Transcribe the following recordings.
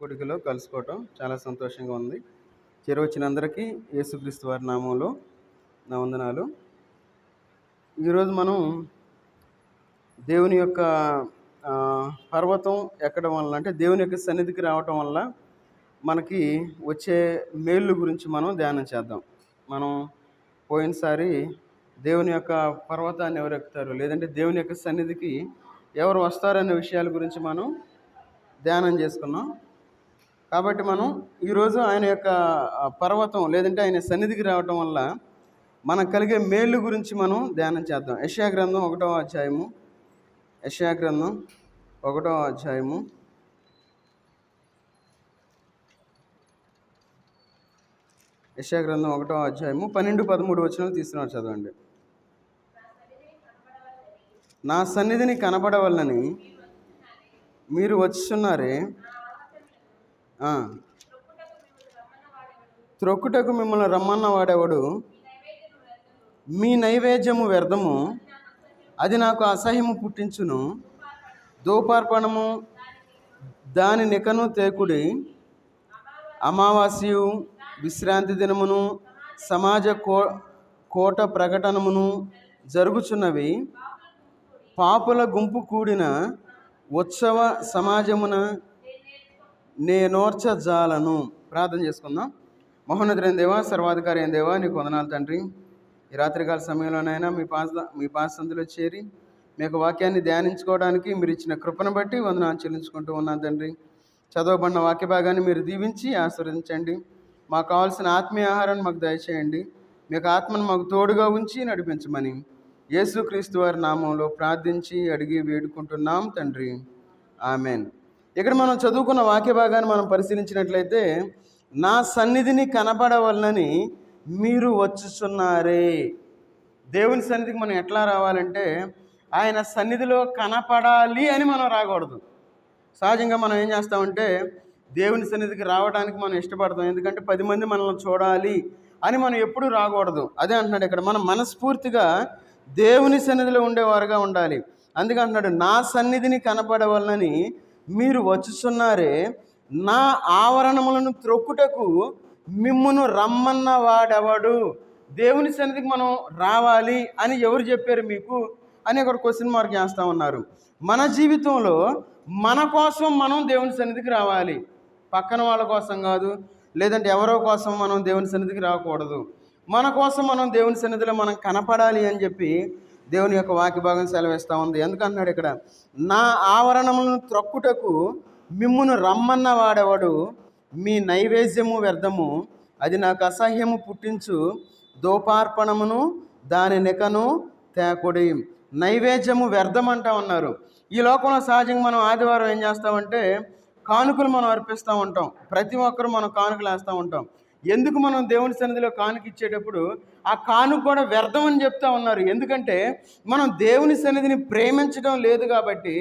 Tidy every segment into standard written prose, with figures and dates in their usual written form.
కూడికలో కలుసుకోవటం చాలా సంతోషంగా ఉంది. చేరువచ్చిన అందరికీ యేసుక్రీస్తు వారి నామంలో నా వందనాలు. ఈరోజు మనం దేవుని యొక్క పర్వతం ఎక్కడం వలన, అంటే దేవుని యొక్క సన్నిధికి రావటం వల్ల మనకి వచ్చే మేళ్ళు గురించి మనం ధ్యానం చేద్దాం. మనం పోయినసారి దేవుని యొక్క పర్వతాన్ని ఎవరు ఎక్కుతారు, లేదంటే దేవుని యొక్క సన్నిధికి ఎవరు వస్తారనే విషయాల గురించి మనం ధ్యానం చేసుకున్నాం. కాబట్టి మనం ఈరోజు ఆయన యొక్క పర్వతం లేదంటే ఆయన సన్నిధికి రావటం వల్ల మనకు కలిగే మేళ్ళు గురించి మనం ధ్యానం చేద్దాం. యెషయా గ్రంథం 1వ అధ్యాయము, యెషయా గ్రంథం 1వ అధ్యాయము 12-13 వచనాలు తీసుకున్నారు, చదవండి. నా సన్నిధిని కనబడవలనని మీరు వచ్చుచున్నారే, త్రొక్కుటకు మిమ్మల్ని రమ్మన్న వాడెవడు? మీ నైవేద్యము వ్యర్థము, అది నాకు అసహ్యము పుట్టించును. ధూపార్పణము దాని నెకను తేకుడి. అమావాస్యు, విశ్రాంతి దినమును, సమాజ కోట ప్రకటనమును జరుగుచున్నవి. పాపుల గుంపు కూడిన ఉత్సవ సమాజమున నేనోర్చజాలను. ప్రార్థన చేసుకుందాం. మహోన్నతుడైన దేవా, సర్వాధికారి అయిన దేవా, నీకు వందనాలు తండ్రి. ఈ రాత్రికాల సమయంలోనైనా మీ పాసందులో చేరి మీ యొక్క వాక్యాన్ని ధ్యానించుకోవడానికి మీరు ఇచ్చిన కృపను బట్టి వందనాలు చెల్లించుకుంటూ ఉన్నాను తండ్రి. చదవబడిన వాక్య భాగాన్ని మీరు దీవించి ఆశీర్వదించండి. మాకు కావాల్సిన ఆత్మీయ ఆహారాన్ని మాకు దయచేయండి. మీ యొక్క ఆత్మను మాకు తోడుగా ఉంచి నడిపించమని యేసుక్రీస్తు వారి నామంలో ప్రార్థించి అడిగి వేడుకుంటున్నాం తండ్రి, ఆమెన్. ఇక్కడ మనం చదువుకున్న వాక్య భాగాన్ని మనం పరిశీలించినట్లయితే, నా సన్నిధిని కనపడవలనని మీరు వచ్చుచున్నారే. దేవుని సన్నిధికి మనం ఎట్లా రావాలంటే, ఆయన సన్నిధిలో కనపడాలి అని మనం రాకూడదు. సహజంగా మనం ఏం చేస్తామంటే, దేవుని సన్నిధికి రావడానికి మనం ఇష్టపడతాం. ఎందుకంటే 10 మంది మనల్ని చూడాలి అని మనం ఎప్పుడూ రాకూడదు. అదే అంటున్నాడు ఇక్కడ, మనం మనస్ఫూర్తిగా దేవుని సన్నిధిలో ఉండేవారుగా ఉండాలి. అందుకే అంటున్నాడు, నా సన్నిధిని కనపడవలనని మీరు వచ్చుచున్నారే, నా ఆవరణములను త్రొక్కుటకు మిమ్మును రమ్మన్న వాడెవడు? దేవుని సన్నిధికి మనం రావాలి అని ఎవరు చెప్పారు మీకు అని ఒక క్వశ్చన్ మార్క్ చేస్తూ ఉన్నారు. మన జీవితంలో మన కోసం మనం దేవుని సన్నిధికి రావాలి, పక్కన వాళ్ళ కోసం కాదు, లేదంటే ఎవరో కోసం మనం దేవుని సన్నిధికి రాకూడదు. మన కోసం మనం దేవుని సన్నిధిలో మనం కనపడాలి అని చెప్పి దేవుని యొక్క వాక్య భాగం సెలవిస్తూ ఉంది. ఎందుకంటున్నాడు ఇక్కడ, నా ఆవరణములను త్రొక్కుటకు మిమ్మును రమ్మన్న వాడెవడు? మీ నైవేద్యము వ్యర్థము, అది నాకు అసహ్యము పుట్టించు. ధూపార్పణమును దాని నెకను తేకుడి. నైవేద్యము వ్యర్థం అంటా ఉన్నారు. ఈ లోకంలో సహజంగా మనం ఆదివారం ఏం చేస్తామంటే, కానుకలు మనం అర్పిస్తూ ఉంటాం. ప్రతి ఒక్కరు మనం కానుకలు వేస్తూ ఉంటాం. ఎందుకు మనం దేవుని సన్నిధిలో కానుక ఇచ్చేటప్పుడు ఆ కానుక కూడా వ్యర్థం అని చెప్తా ఉన్నారు. ఎందుకంటే మనం దేవుని సన్నిధిని ప్రేమించడం లేదు కాబట్టి,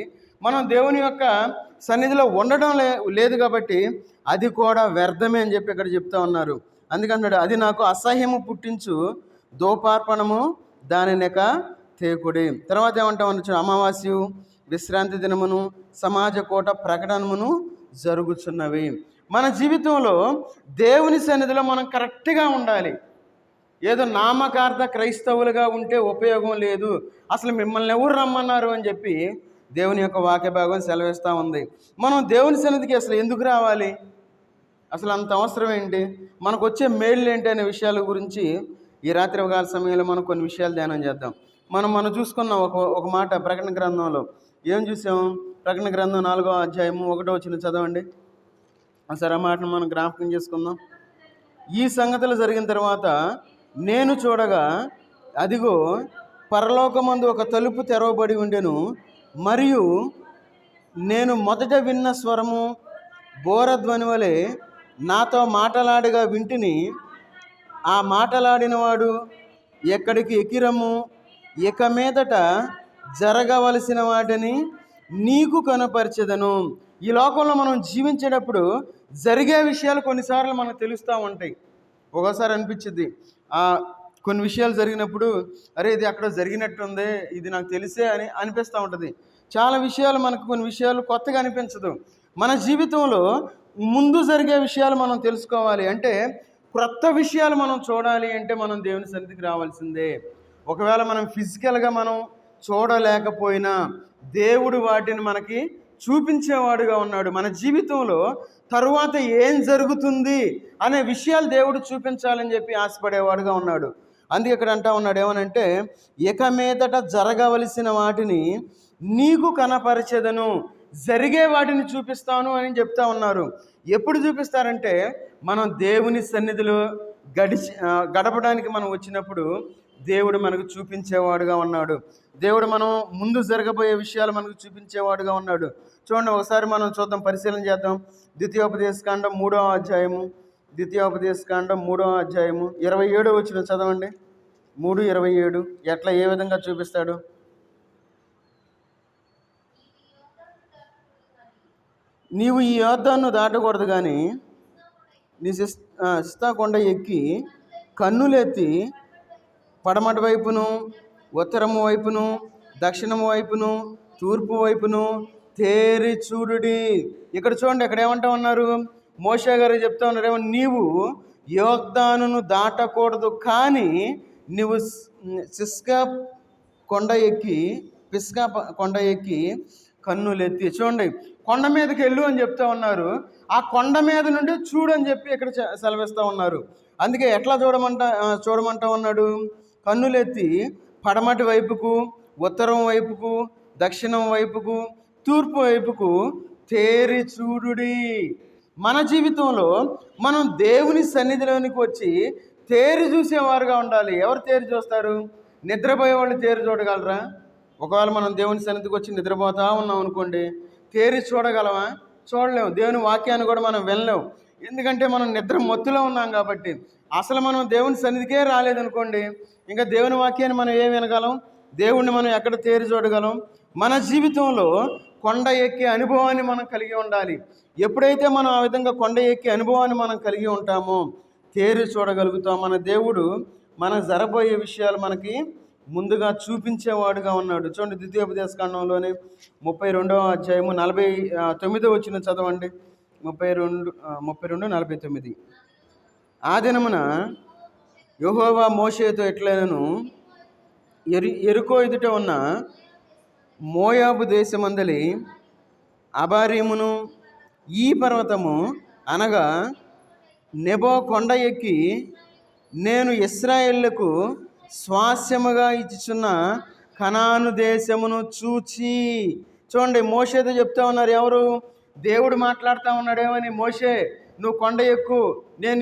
మనం దేవుని యొక్క సన్నిధిలో ఉండడం లేదు కాబట్టి అది కూడా వ్యర్థమే అని చెప్పి ఇక్కడ చెప్తా ఉన్నారు. అందుకన్నాడు, అది నాకు అసహ్యము పుట్టించు. ధూపార్పణము దాని నెక తేకుడి. తర్వాత ఏమంటా ఉండొచ్చు, అమావాస్యు, విశ్రాంతి దినమును, సమాజ కోట ప్రకటనమును జరుగుచున్నవి. మన జీవితంలో దేవుని సన్నిధిలో మనం కరెక్ట్గా ఉండాలి. ఏదో నామకార్థ క్రైస్తవులుగా ఉంటే ఉపయోగం లేదు, అసలు మిమ్మల్ని ఎవరు రమ్మన్నారు అని చెప్పి దేవుని యొక్క వాక్య భాగం సెలవిస్తూ ఉంది. మనం దేవుని సన్నిధికి అసలు ఎందుకు రావాలి, అసలు అంత అవసరం ఏంటి, మనకు వచ్చే మేళ్ళు ఏంటి అనే విషయాల గురించి ఈ రాత్రి కాల సమయంలో మనం కొన్ని విషయాలు ధ్యానం చేద్దాం. మనం చూసుకున్న ఒక మాట ప్రకటన గ్రంథంలో ఏం చూసాం? ప్రకటన గ్రంథం 4వ అధ్యాయము 1వ వచనం చదవండి. ఒకసారి ఆ మాటను మనం జ్ఞాపకం చేసుకుందాం. ఈ సంగతులు జరిగిన తర్వాత నేను చూడగా, అదిగో పరలోకమందు ఒక తలుపు తెరవబడి ఉండెను. మరియు నేను మొదట విన్న స్వరము బోరధ్వని వలె నాతో మాటలాడగా వింటిని. ఆ మాటలాడినవాడు, ఎక్కడికి ఎక్కిరము, ఇక మీదట జరగవలసిన వాటిని నీకు కనపరిచెదను. ఈ లోకంలో మనం జీవించేటప్పుడు జరిగే విషయాలు కొన్నిసార్లు మనకు తెలుస్తూ ఉంటాయి. ఒకసారి అనిపించింది, కొన్ని విషయాలు జరిగినప్పుడు అరే ఇది అక్కడ జరిగినట్టుంది, ఇది నాకు తెలిసే అని అనిపిస్తూ ఉంటుంది. చాలా విషయాలు మనకు కొన్ని విషయాలు కొత్తగా అనిపించదు. మన జీవితంలో ముందు జరిగే విషయాలు మనం తెలుసుకోవాలి అంటే, క్రొత్త విషయాలు మనం చూడాలి అంటే మనం దేవుని సన్నిధికి రావాల్సిందే. ఒకవేళ మనం ఫిజికల్గా మనం చూడలేకపోయినా దేవుడు వాటిని మనకి చూపించేవాడుగా ఉన్నాడు. మన జీవితంలో తరువాత ఏం జరుగుతుంది అనే విషయాలు దేవుడు చూపించాలని చెప్పి ఆశపడేవాడుగా ఉన్నాడు. అందుకే ఇక్కడ అంటా ఉన్నాడు ఏమనంటే, ఇక మీదట జరగవలసిన వాటిని నీకు కనపరిచెదను, జరిగే వాటిని చూపిస్తాను అని చెప్తా ఉన్నారు. ఎప్పుడు చూపిస్తారంటే, మనం దేవుని సన్నిధిలో గడపడానికి మనం వచ్చినప్పుడు దేవుడు మనకు చూపించేవాడుగా ఉన్నాడు. దేవుడు మనం ముందు జరగబోయే విషయాలు మనకు చూపించేవాడుగా ఉన్నాడు. చూడండి, ఒకసారి మనం చూద్దాం, పరిశీలన చేద్దాం. ద్వితీయోపదేశకాండం 3వ అధ్యాయము, ద్వితీయోపదేశకాండం 3వ అధ్యాయము 27వ వచనం చదవండి. 3:27 ఎట్లా ఏ విధంగా చూపిస్తాడు? నీవు ఈ యోర్దాను దాటకూడదు కానీ నీ సిస్తా కొండ ఎక్కి కన్నులెత్తి పడమటి వైపును, ఉత్తరము వైపును, దక్షిణము వైపును, తూర్పు వైపును తేరి చూడుడి. ఇక్కడ చూడండి, ఇక్కడ ఏమంటా ఉన్నారు? మోషే గారు చెప్తా ఉన్నారు ఏమో, నీవు యోర్దానును దాటకూడదు కానీ నీవు పిస్గా కొండ ఎక్కి కన్నులెత్తి. చూడండి, కొండ మీదకి వెళ్ళు అని చెప్తా ఉన్నారు. ఆ కొండ మీద నుండి చూడు అని చెప్పి ఇక్కడ సెలవిస్తూ ఉన్నారు. అందుకే ఎట్లా చూడమంటా ఉన్నాడు? కన్నులెత్తి పడమటి వైపుకు, ఉత్తరం వైపుకు, దక్షిణం వైపుకు, తూర్పు వైపుకు తేరి చూడుడి. మన జీవితంలో మనం దేవుని సన్నిధిలోనికి వచ్చి తేరి చూసేవారుగా ఉండాలి. ఎవరు తేరి చూస్తారు? నిద్రపోయే వాళ్ళు తేరి చూడగలరా? ఒకవేళ మనం దేవుని సన్నిధికి వచ్చి నిద్రపోతా ఉన్నాం అనుకోండి, తేరి చూడగలమా? చూడలేము. దేవుని వాక్యాన్ని కూడా మనం వినలేము. ఎందుకంటే మనం నిద్ర మత్తులో ఉన్నాం కాబట్టి. అసలు మనం దేవుని సన్నిధికే రాలేదనుకోండి, ఇంకా దేవుని వాక్యాన్ని మనం ఏం వినగలం? దేవుణ్ణి మనం ఎక్కడ తేరి చూడగలం? మన జీవితంలో కొండ ఎక్కే అనుభవాన్ని మనం కలిగి ఉండాలి. ఎప్పుడైతే మనం ఆ విధంగా కొండ ఎక్కే అనుభవాన్ని మనం కలిగి ఉంటామో తేరి చూడగలుగుతాం. మన దేవుడు మన జరబోయే విషయాలు మనకి ముందుగా చూపించేవాడుగా ఉన్నాడు. చూడండి, ద్వితీయోపదేశకాండంలోనే 32వ అధ్యాయము 49వ వచనం చదవండి. 32:49. ఆ దినమున యెహోవా మోషేతో ఎట్లైనను యెరికో ఎదుట ఉన్న మోయాబు దేశమందలి అబారీమును ఈ పర్వతము అనగా నెబో కొండ ఎక్కి నేను ఇశ్రాయేలుకు స్వాస్యముగా ఇచ్చుచున్న కనాను దేశమును చూచి. చూడండి, మోషేతో చెప్తా ఉన్నారు. ఎవరు? దేవుడు మాట్లాడుతూ ఉన్నాడు. ఏమని? మోషే, నువ్వు కొండ ఎక్కు, నేను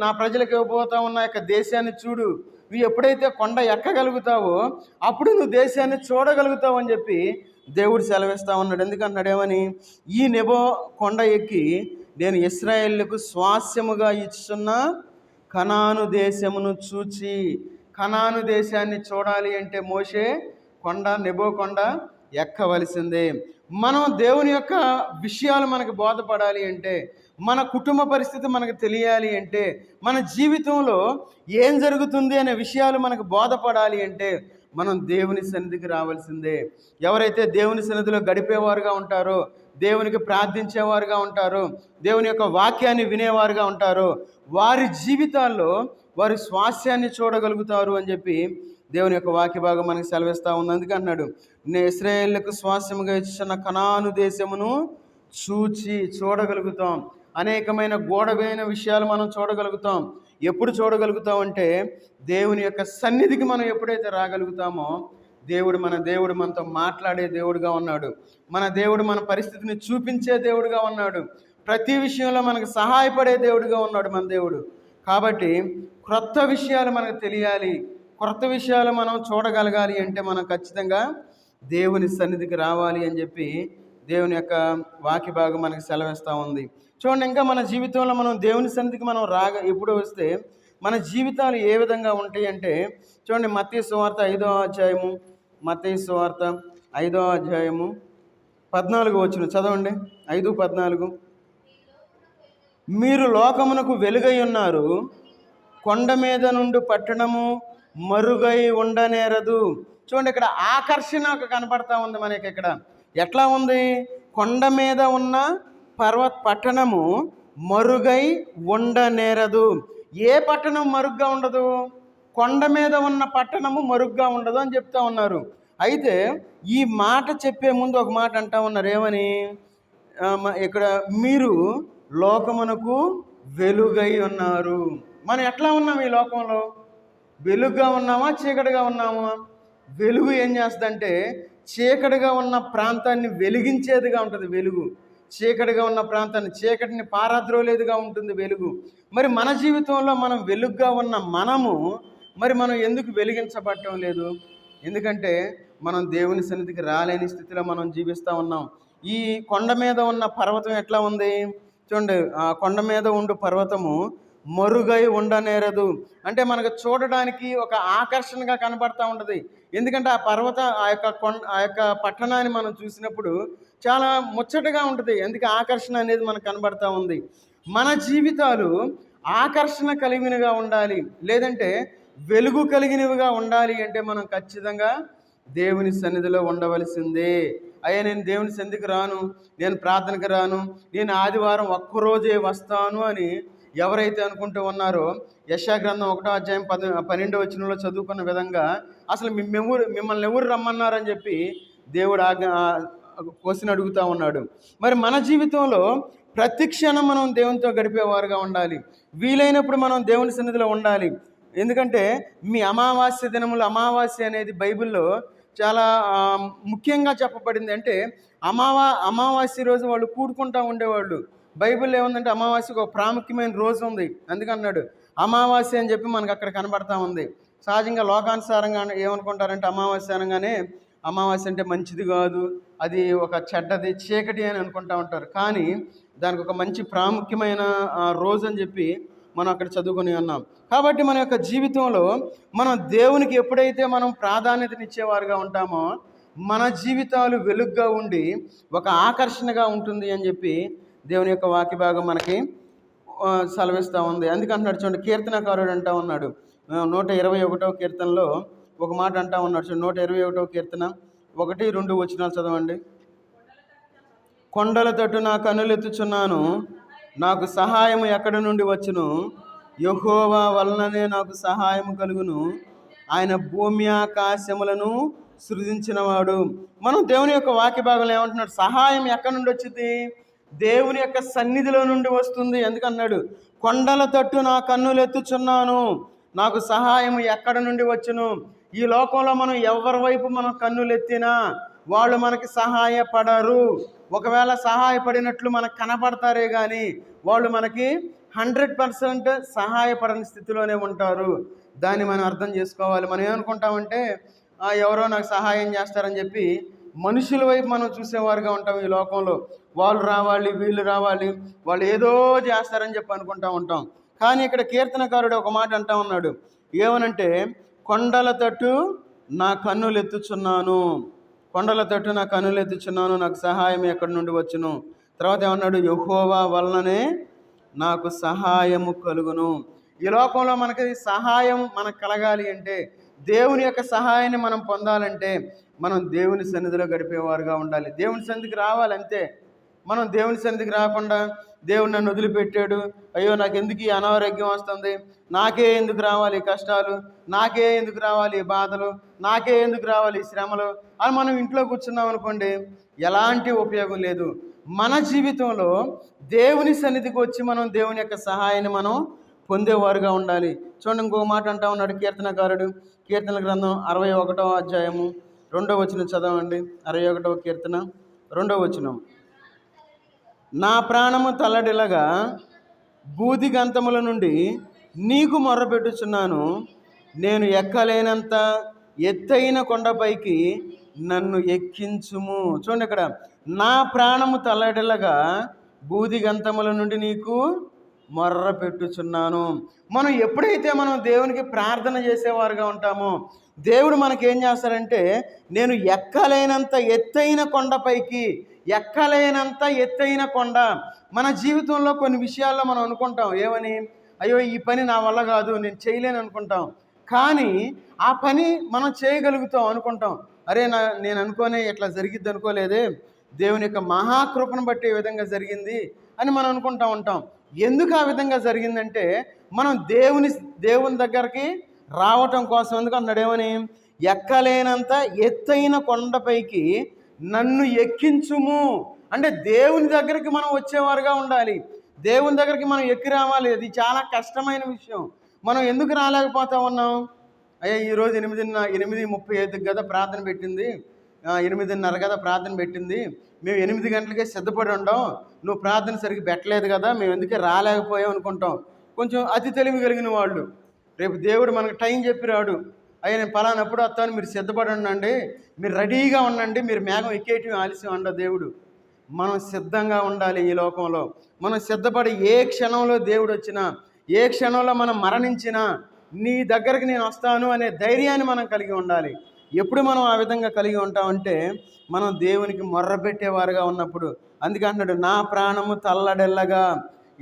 నా ప్రజలకు ఇవ్వబోతా ఉన్న యొక్క దేశాన్ని చూడు. నువ్వు ఎప్పుడైతే కొండ ఎక్కగలుగుతావో అప్పుడు నువ్వు దేశాన్ని చూడగలుగుతావు అని చెప్పి దేవుడు సెలవిస్తూ ఉన్నాడు. ఎందుకంటున్నాడు? ఏమని? ఈ నెబో కొండ ఎక్కి నేను ఇశ్రాయేలుకు స్వాస్యముగా ఇచ్చుచున్న కనాను దేశమును చూచి. కనాను దేశాన్ని చూడాలి అంటే మోషే నెబో కొండ ఎక్కవలసిందే. మనం దేవుని యొక్క విషయాలు మనకు బోధపడాలి అంటే, మన కుటుంబ పరిస్థితి మనకు తెలియాలి అంటే, మన జీవితంలో ఏం జరుగుతుంది అనే విషయాలు మనకు బోధపడాలి అంటే మనం దేవుని సన్నిధికి రావాల్సిందే. ఎవరైతే దేవుని సన్నిధిలో గడిపేవారుగా ఉంటారో, దేవునికి ప్రార్థించేవారుగా ఉంటారో, దేవుని యొక్క వాక్యాన్ని వినేవారుగా ఉంటారో, వారి జీవితాల్లో వారి స్వాస్యాన్ని చూడగలుగుతారు అని చెప్పి దేవుని యొక్క వాక్య భాగం మనకి సెలవిస్తూ ఉంది. అందుకే అన్నాడు, నేను ఇశ్రాయేలుకు స్వాస్యముగా ఇచ్చిన కనాను దేశమును చూడగలుగుతాం. అనేకమైన గూఢమైన విషయాలు మనం చూడగలుగుతాం. ఎప్పుడు చూడగలుగుతాం అంటే దేవుని యొక్క సన్నిధికి మనం ఎప్పుడైతే రాగలుగుతామో దేవుడు మనతో మాట్లాడే దేవుడుగా ఉన్నాడు. మన దేవుడు మన పరిస్థితిని చూపించే దేవుడుగా ఉన్నాడు. ప్రతి విషయంలో మనకు సహాయపడే దేవుడుగా ఉన్నాడు మన దేవుడు. కాబట్టి క్రొత్త విషయాలు మనకు తెలియాలి, క్రొత్త విషయాలు మనం చూడగలగాలి అంటే మనం ఖచ్చితంగా దేవుని సన్నిధికి రావాలి అని చెప్పి దేవుని యొక్క వాక్య భాగం మనకి సెలవిస్తూ ఉంది. చూడండి, ఇంకా మన జీవితంలో మనం దేవుని సన్నిధికి మనం ఎప్పుడు వస్తే మన జీవితాలు ఏ విధంగా ఉంటాయి అంటే, చూడండి, మత్తయి సువార్త 5వ అధ్యాయము, మత్తయి సువార్త 5వ అధ్యాయము 14వ వచనం చదవండి. 5:14. మీరు లోకమునకు వెలుగై ఉన్నారు, కొండ మీద నుండి పట్టణము మరుగై ఉండనేరదు. చూడండి, ఇక్కడ ఆకర్షణ కనపడతా ఉంది మనకి. ఇక్కడ ఎట్లా ఉంది? కొండ మీద ఉన్న పట్టణము మరుగై ఉండనేరదు. ఏ పట్టణం మరుగ్గా ఉండదు? కొండ మీద ఉన్న పట్టణము మరుగ్గా ఉండదు అని చెప్తా ఉన్నారు. అయితే ఈ మాట చెప్పే ముందు ఒక మాట అంటా ఉన్నారు. ఏమని? ఇక్కడ మీరు లోకమునకు వెలుగై ఉన్నారు. మనం ఎట్లా ఉన్నాం ఈ లోకంలో? వెలుగుగా ఉన్నామా, చీకటిగా ఉన్నామా? వెలుగు ఏం చేస్తుందంటే చీకటిగా ఉన్న ప్రాంతాన్ని వెలిగించేదిగా ఉంటుంది వెలుగు. చీకటిగా ఉన్న ప్రాంతాన్ని, చీకటిని పారద్రోలేదిగా ఉంటుంది వెలుగు. మరి మన జీవితంలో మనం వెలుగుగా ఉన్న మరి మనం ఎందుకు వెలిగించబడటం లేదు? ఎందుకంటే మనం దేవుని సన్నిధికి రాలేని స్థితిలో మనం జీవిస్తూ ఉన్నాం. ఈ కొండ మీద ఉన్న పర్వతం ఎట్లా ఉంది చూడండి. ఆ కొండ మీద ఉండు పర్వతము మరుగై ఉండనేరదు. అంటే మనకు చూడడానికి ఒక ఆకర్షణగా కనబడతా ఉంటుంది. ఎందుకంటే ఆ యొక్క పట్టణాన్ని మనం చూసినప్పుడు చాలా ముచ్చటగా ఉంటుంది. అందుకే ఆకర్షణ అనేది మనకు కనబడతా ఉంది. మన జీవితాలు ఆకర్షణ కలిగినవిగా ఉండాలి, లేదంటే వెలుగు కలిగినవిగా ఉండాలి అంటే మనం ఖచ్చితంగా దేవుని సన్నిధిలో ఉండవలసిందే. అయ్యా నేను దేవుని సన్నిధికి రాను, నేను ప్రార్థనకి రాను, నేను ఆదివారం ఒక్కరోజే వస్తాను అని ఎవరైతే అనుకుంటూ ఉన్నారో, యెషయా గ్రంథం 1వ అధ్యాయం 12వ వచనంలో చదువుకున్న విధంగా అసలు మిమ్మల్ని ఎవరు రమ్మన్నారని చెప్పి దేవుడు క్వశ్చన్ అడుగుతూ ఉన్నాడు. మరి మన జీవితంలో ప్రతి క్షణం మనం దేవునితో గడిపేవారుగా ఉండాలి. వీలైనప్పుడు మనం దేవుని సన్నిధిలో ఉండాలి. ఎందుకంటే మీ అమావాస్య దినములు, అమావాస్య అనేది బైబిల్లో చాలా ముఖ్యంగా చెప్పబడింది. అంటే అమావాస్య రోజు వాళ్ళు కూడుకుంటూ ఉండేవాళ్ళు. బైబిల్లో ఏముందంటే అమావాస్యకు ఒక ప్రాముఖ్యమైన రోజు ఉంది. అందుకన్నాడు అమావాస్య అని చెప్పి మనకు అక్కడ కనబడతా ఉంది. సహజంగా లోకానుసారంగా ఏమనుకుంటారంటే అమావాస్య అనగానే అమావాస్య అంటే మంచిది కాదు, అది ఒక చెడ్డది, చీకటి అని అనుకుంటూ ఉంటారు. కానీ దానికి ఒక మంచి ప్రాముఖ్యమైన రోజు అని చెప్పి మనం అక్కడ చదువుకొని ఉన్నాం. కాబట్టి మన యొక్క జీవితంలో మనం దేవునికి ఎప్పుడైతే మనం ప్రాధాన్యతనిచ్చేవారుగా ఉంటామో మన జీవితాలు వెలుగ్గా ఉండి ఒక ఆకర్షణగా ఉంటుంది అని చెప్పి దేవుని యొక్క వాక్య భాగం మనకి సెలవిస్తూ ఉంది. అందుకంటున్నాడు చూడండి, కీర్తనకారుడు అంటా ఉన్నాడు 121వ కీర్తనలో ఒక మాట అంటా ఉన్నాడు చూడండి. 121వ కీర్తన 1-2 వచనాలు చదవండి. కొండల తట్టు నా కన్నులెత్తుచున్నాను, నాకు సహాయం ఎక్కడి నుండి వచ్చును? యెహోవా వలననే నాకు సహాయం కలుగును. ఆయన భూమి ఆకాశములను సృజించినవాడు. మనం దేవుని యొక్క వాక్య భాగంలో ఏమంటున్నాడు? సహాయం ఎక్కడి నుండి వచ్చింది? దేవుని యొక్క సన్నిధిలో నుండి వస్తుంది. ఎందుకన్నాడు? కొండల తట్టు నా కన్నులెత్తుచున్నాను, నాకు సహాయం ఎక్కడి నుండి వచ్చును? ఈ లోకంలో మనం ఎవరి వైపు మనం కన్నులెత్తినా వాళ్ళు మనకి సహాయపడరు. ఒకవేళ సహాయపడినట్లు మనకు కనపడతారే కానీ వాళ్ళు మనకి 100% సహాయపడని స్థితిలోనే ఉంటారు. దాన్ని మనం అర్థం చేసుకోవాలి. మనం ఏమనుకుంటామంటే ఎవరో నాకు సహాయం చేస్తారని చెప్పి మనుషుల వైపు మనం చూసేవారుగా ఉంటాం. ఈ లోకంలో వాళ్ళు రావాలి, వీళ్ళు రావాలి, వాళ్ళు ఏదో చేస్తారని చెప్పి అనుకుంటా ఉంటాం. కానీ ఇక్కడ కీర్తనకారుడు ఒక మాట అంటా ఉన్నాడు. ఏమనంటే కొండల తట్టు నా కన్నులెత్తుచున్నాను, కొండల తట్టు నా కన్నులెత్తుచున్నాను, నాకు సహాయం ఎక్కడి నుండి వచ్చును? తర్వాత ఏమన్నాడు? యెహోవా వలననే నాకు సహాయము కలుగును. ఈ లోకంలో మనకి సహాయం మనకు కలగాలి అంటే, దేవుని యొక్క సహాయాన్ని మనం పొందాలంటే మనం దేవుని సన్నిధిలో గడిపేవారుగా ఉండాలి. దేవుని సన్నిధికి రావాలంతే. మనం దేవుని సన్నిధికి రాకుండా దేవుడు నన్ను వదిలిపెట్టాడు, అయ్యో నాకు ఎందుకు ఈ అనారోగ్యం వస్తుంది, నాకే ఎందుకు రావాలి ఈ కష్టాలు, నాకే ఎందుకు రావాలి ఈ బాధలు, నాకే ఎందుకు రావాలి ఈ శ్రమలు అని మనం ఇంట్లో కూర్చున్నాం అనుకోండి, ఎలాంటి ఉపయోగం లేదు. మన జీవితంలో దేవుని సన్నిధికి వచ్చి మనం దేవుని యొక్క సహాయాన్ని మనం పొందేవారుగా ఉండాలి. చూడండి, ఇంకో మాట అంటా ఉన్నాడు కీర్తనకారుడు. కీర్తన గ్రంథం 61వ అధ్యాయము 2వ వచనం చదవండి. 61వ కీర్తన 2వ వచనం. నా ప్రాణము తల్లడిల్లగా బూది గంతముల నుండి నీకు మొర్రపెట్టుచున్నాను, నేను ఎక్కలేనంత ఎత్తైన కొండపైకి నన్ను ఎక్కించుము. చూడండి, ఇక్కడ నా ప్రాణము తల్లడిల్లగా బూది గంతముల నుండి నీకు మొర్ర పెట్టుచున్నాను. మనం ఎప్పుడైతే మనం దేవునికి ప్రార్థన చేసేవారుగా ఉంటామో దేవుడు మనకేం చేస్తారంటే, నేను ఎక్కలేనంత ఎత్తైన కొండపైకి, ఎక్కలేనంత ఎత్తైన కొండ. మన జీవితంలో కొన్ని విషయాల్లో మనం అనుకుంటాం ఏమని? అయ్యో ఈ పని నా వల్ల కాదు, నేను చేయలేను అనుకుంటాం. కానీ ఆ పని మనం చేయగలుగుతాం అనుకుంటాం. అరే నేను అనుకోనే ఇట్లా జరిగిద్ది అనుకోలేదే, దేవుని యొక్క మహాకృపను బట్టి ఈ విధంగా జరిగింది అని మనం అనుకుంటూ ఉంటాం. ఎందుకు ఆ విధంగా జరిగిందంటే మనం దేవుని దగ్గరికి రావటం కోసం. ఎందుకు అన్నాడు ఏమని? ఎక్కలేనంత ఎత్తైన కొండపైకి నన్ను ఎక్కించుము. అంటే దేవుని దగ్గరికి మనం వచ్చేవారుగా ఉండాలి. దేవుని దగ్గరికి మనం ఎక్కి రావాలి. అది చాలా కష్టమైన విషయం. మనం ఎందుకు రాలేకపోతా ఉన్నాం? అయ్యా ఈరోజు 8:35 కదా ప్రార్థన పెట్టింది, 8:30 కదా ప్రార్థన పెట్టింది, మేము 8 గంటలకే సిద్ధపడి ఉండం, నువ్వు ప్రార్థన సరిగ్గా పెట్టలేదు కదా, మేము ఎందుకే రాలేకపోయాం అనుకుంటాం. కొంచెం అతి తెలివి కలిగిన వాళ్ళు. రేపు దేవుడు మనకు టైం చెప్పి రాడు. అయ్యా నేను పలానప్పుడు వస్తాను, మీరు సిద్ధపడి ఉండండి, మీరు రెడీగా ఉండండి, మీరు మేఘం ఎక్కేయటం ఆలస్యం అండ దేవుడు. మనం సిద్ధంగా ఉండాలి. ఈ లోకంలో మనం సిద్ధపడి ఏ క్షణంలో దేవుడు వచ్చినా, ఏ క్షణంలో మనం మరణించినా నీ దగ్గరికి నేను వస్తాను అనే ధైర్యాన్ని మనం కలిగి ఉండాలి. ఎప్పుడు మనం ఆ విధంగా కలిగి ఉంటామంటే మనం దేవునికి మొర్రపెట్టేవారుగా ఉన్నప్పుడు. అందుకే అంటున్నాడు, నా ప్రాణము తల్లడెల్లగా.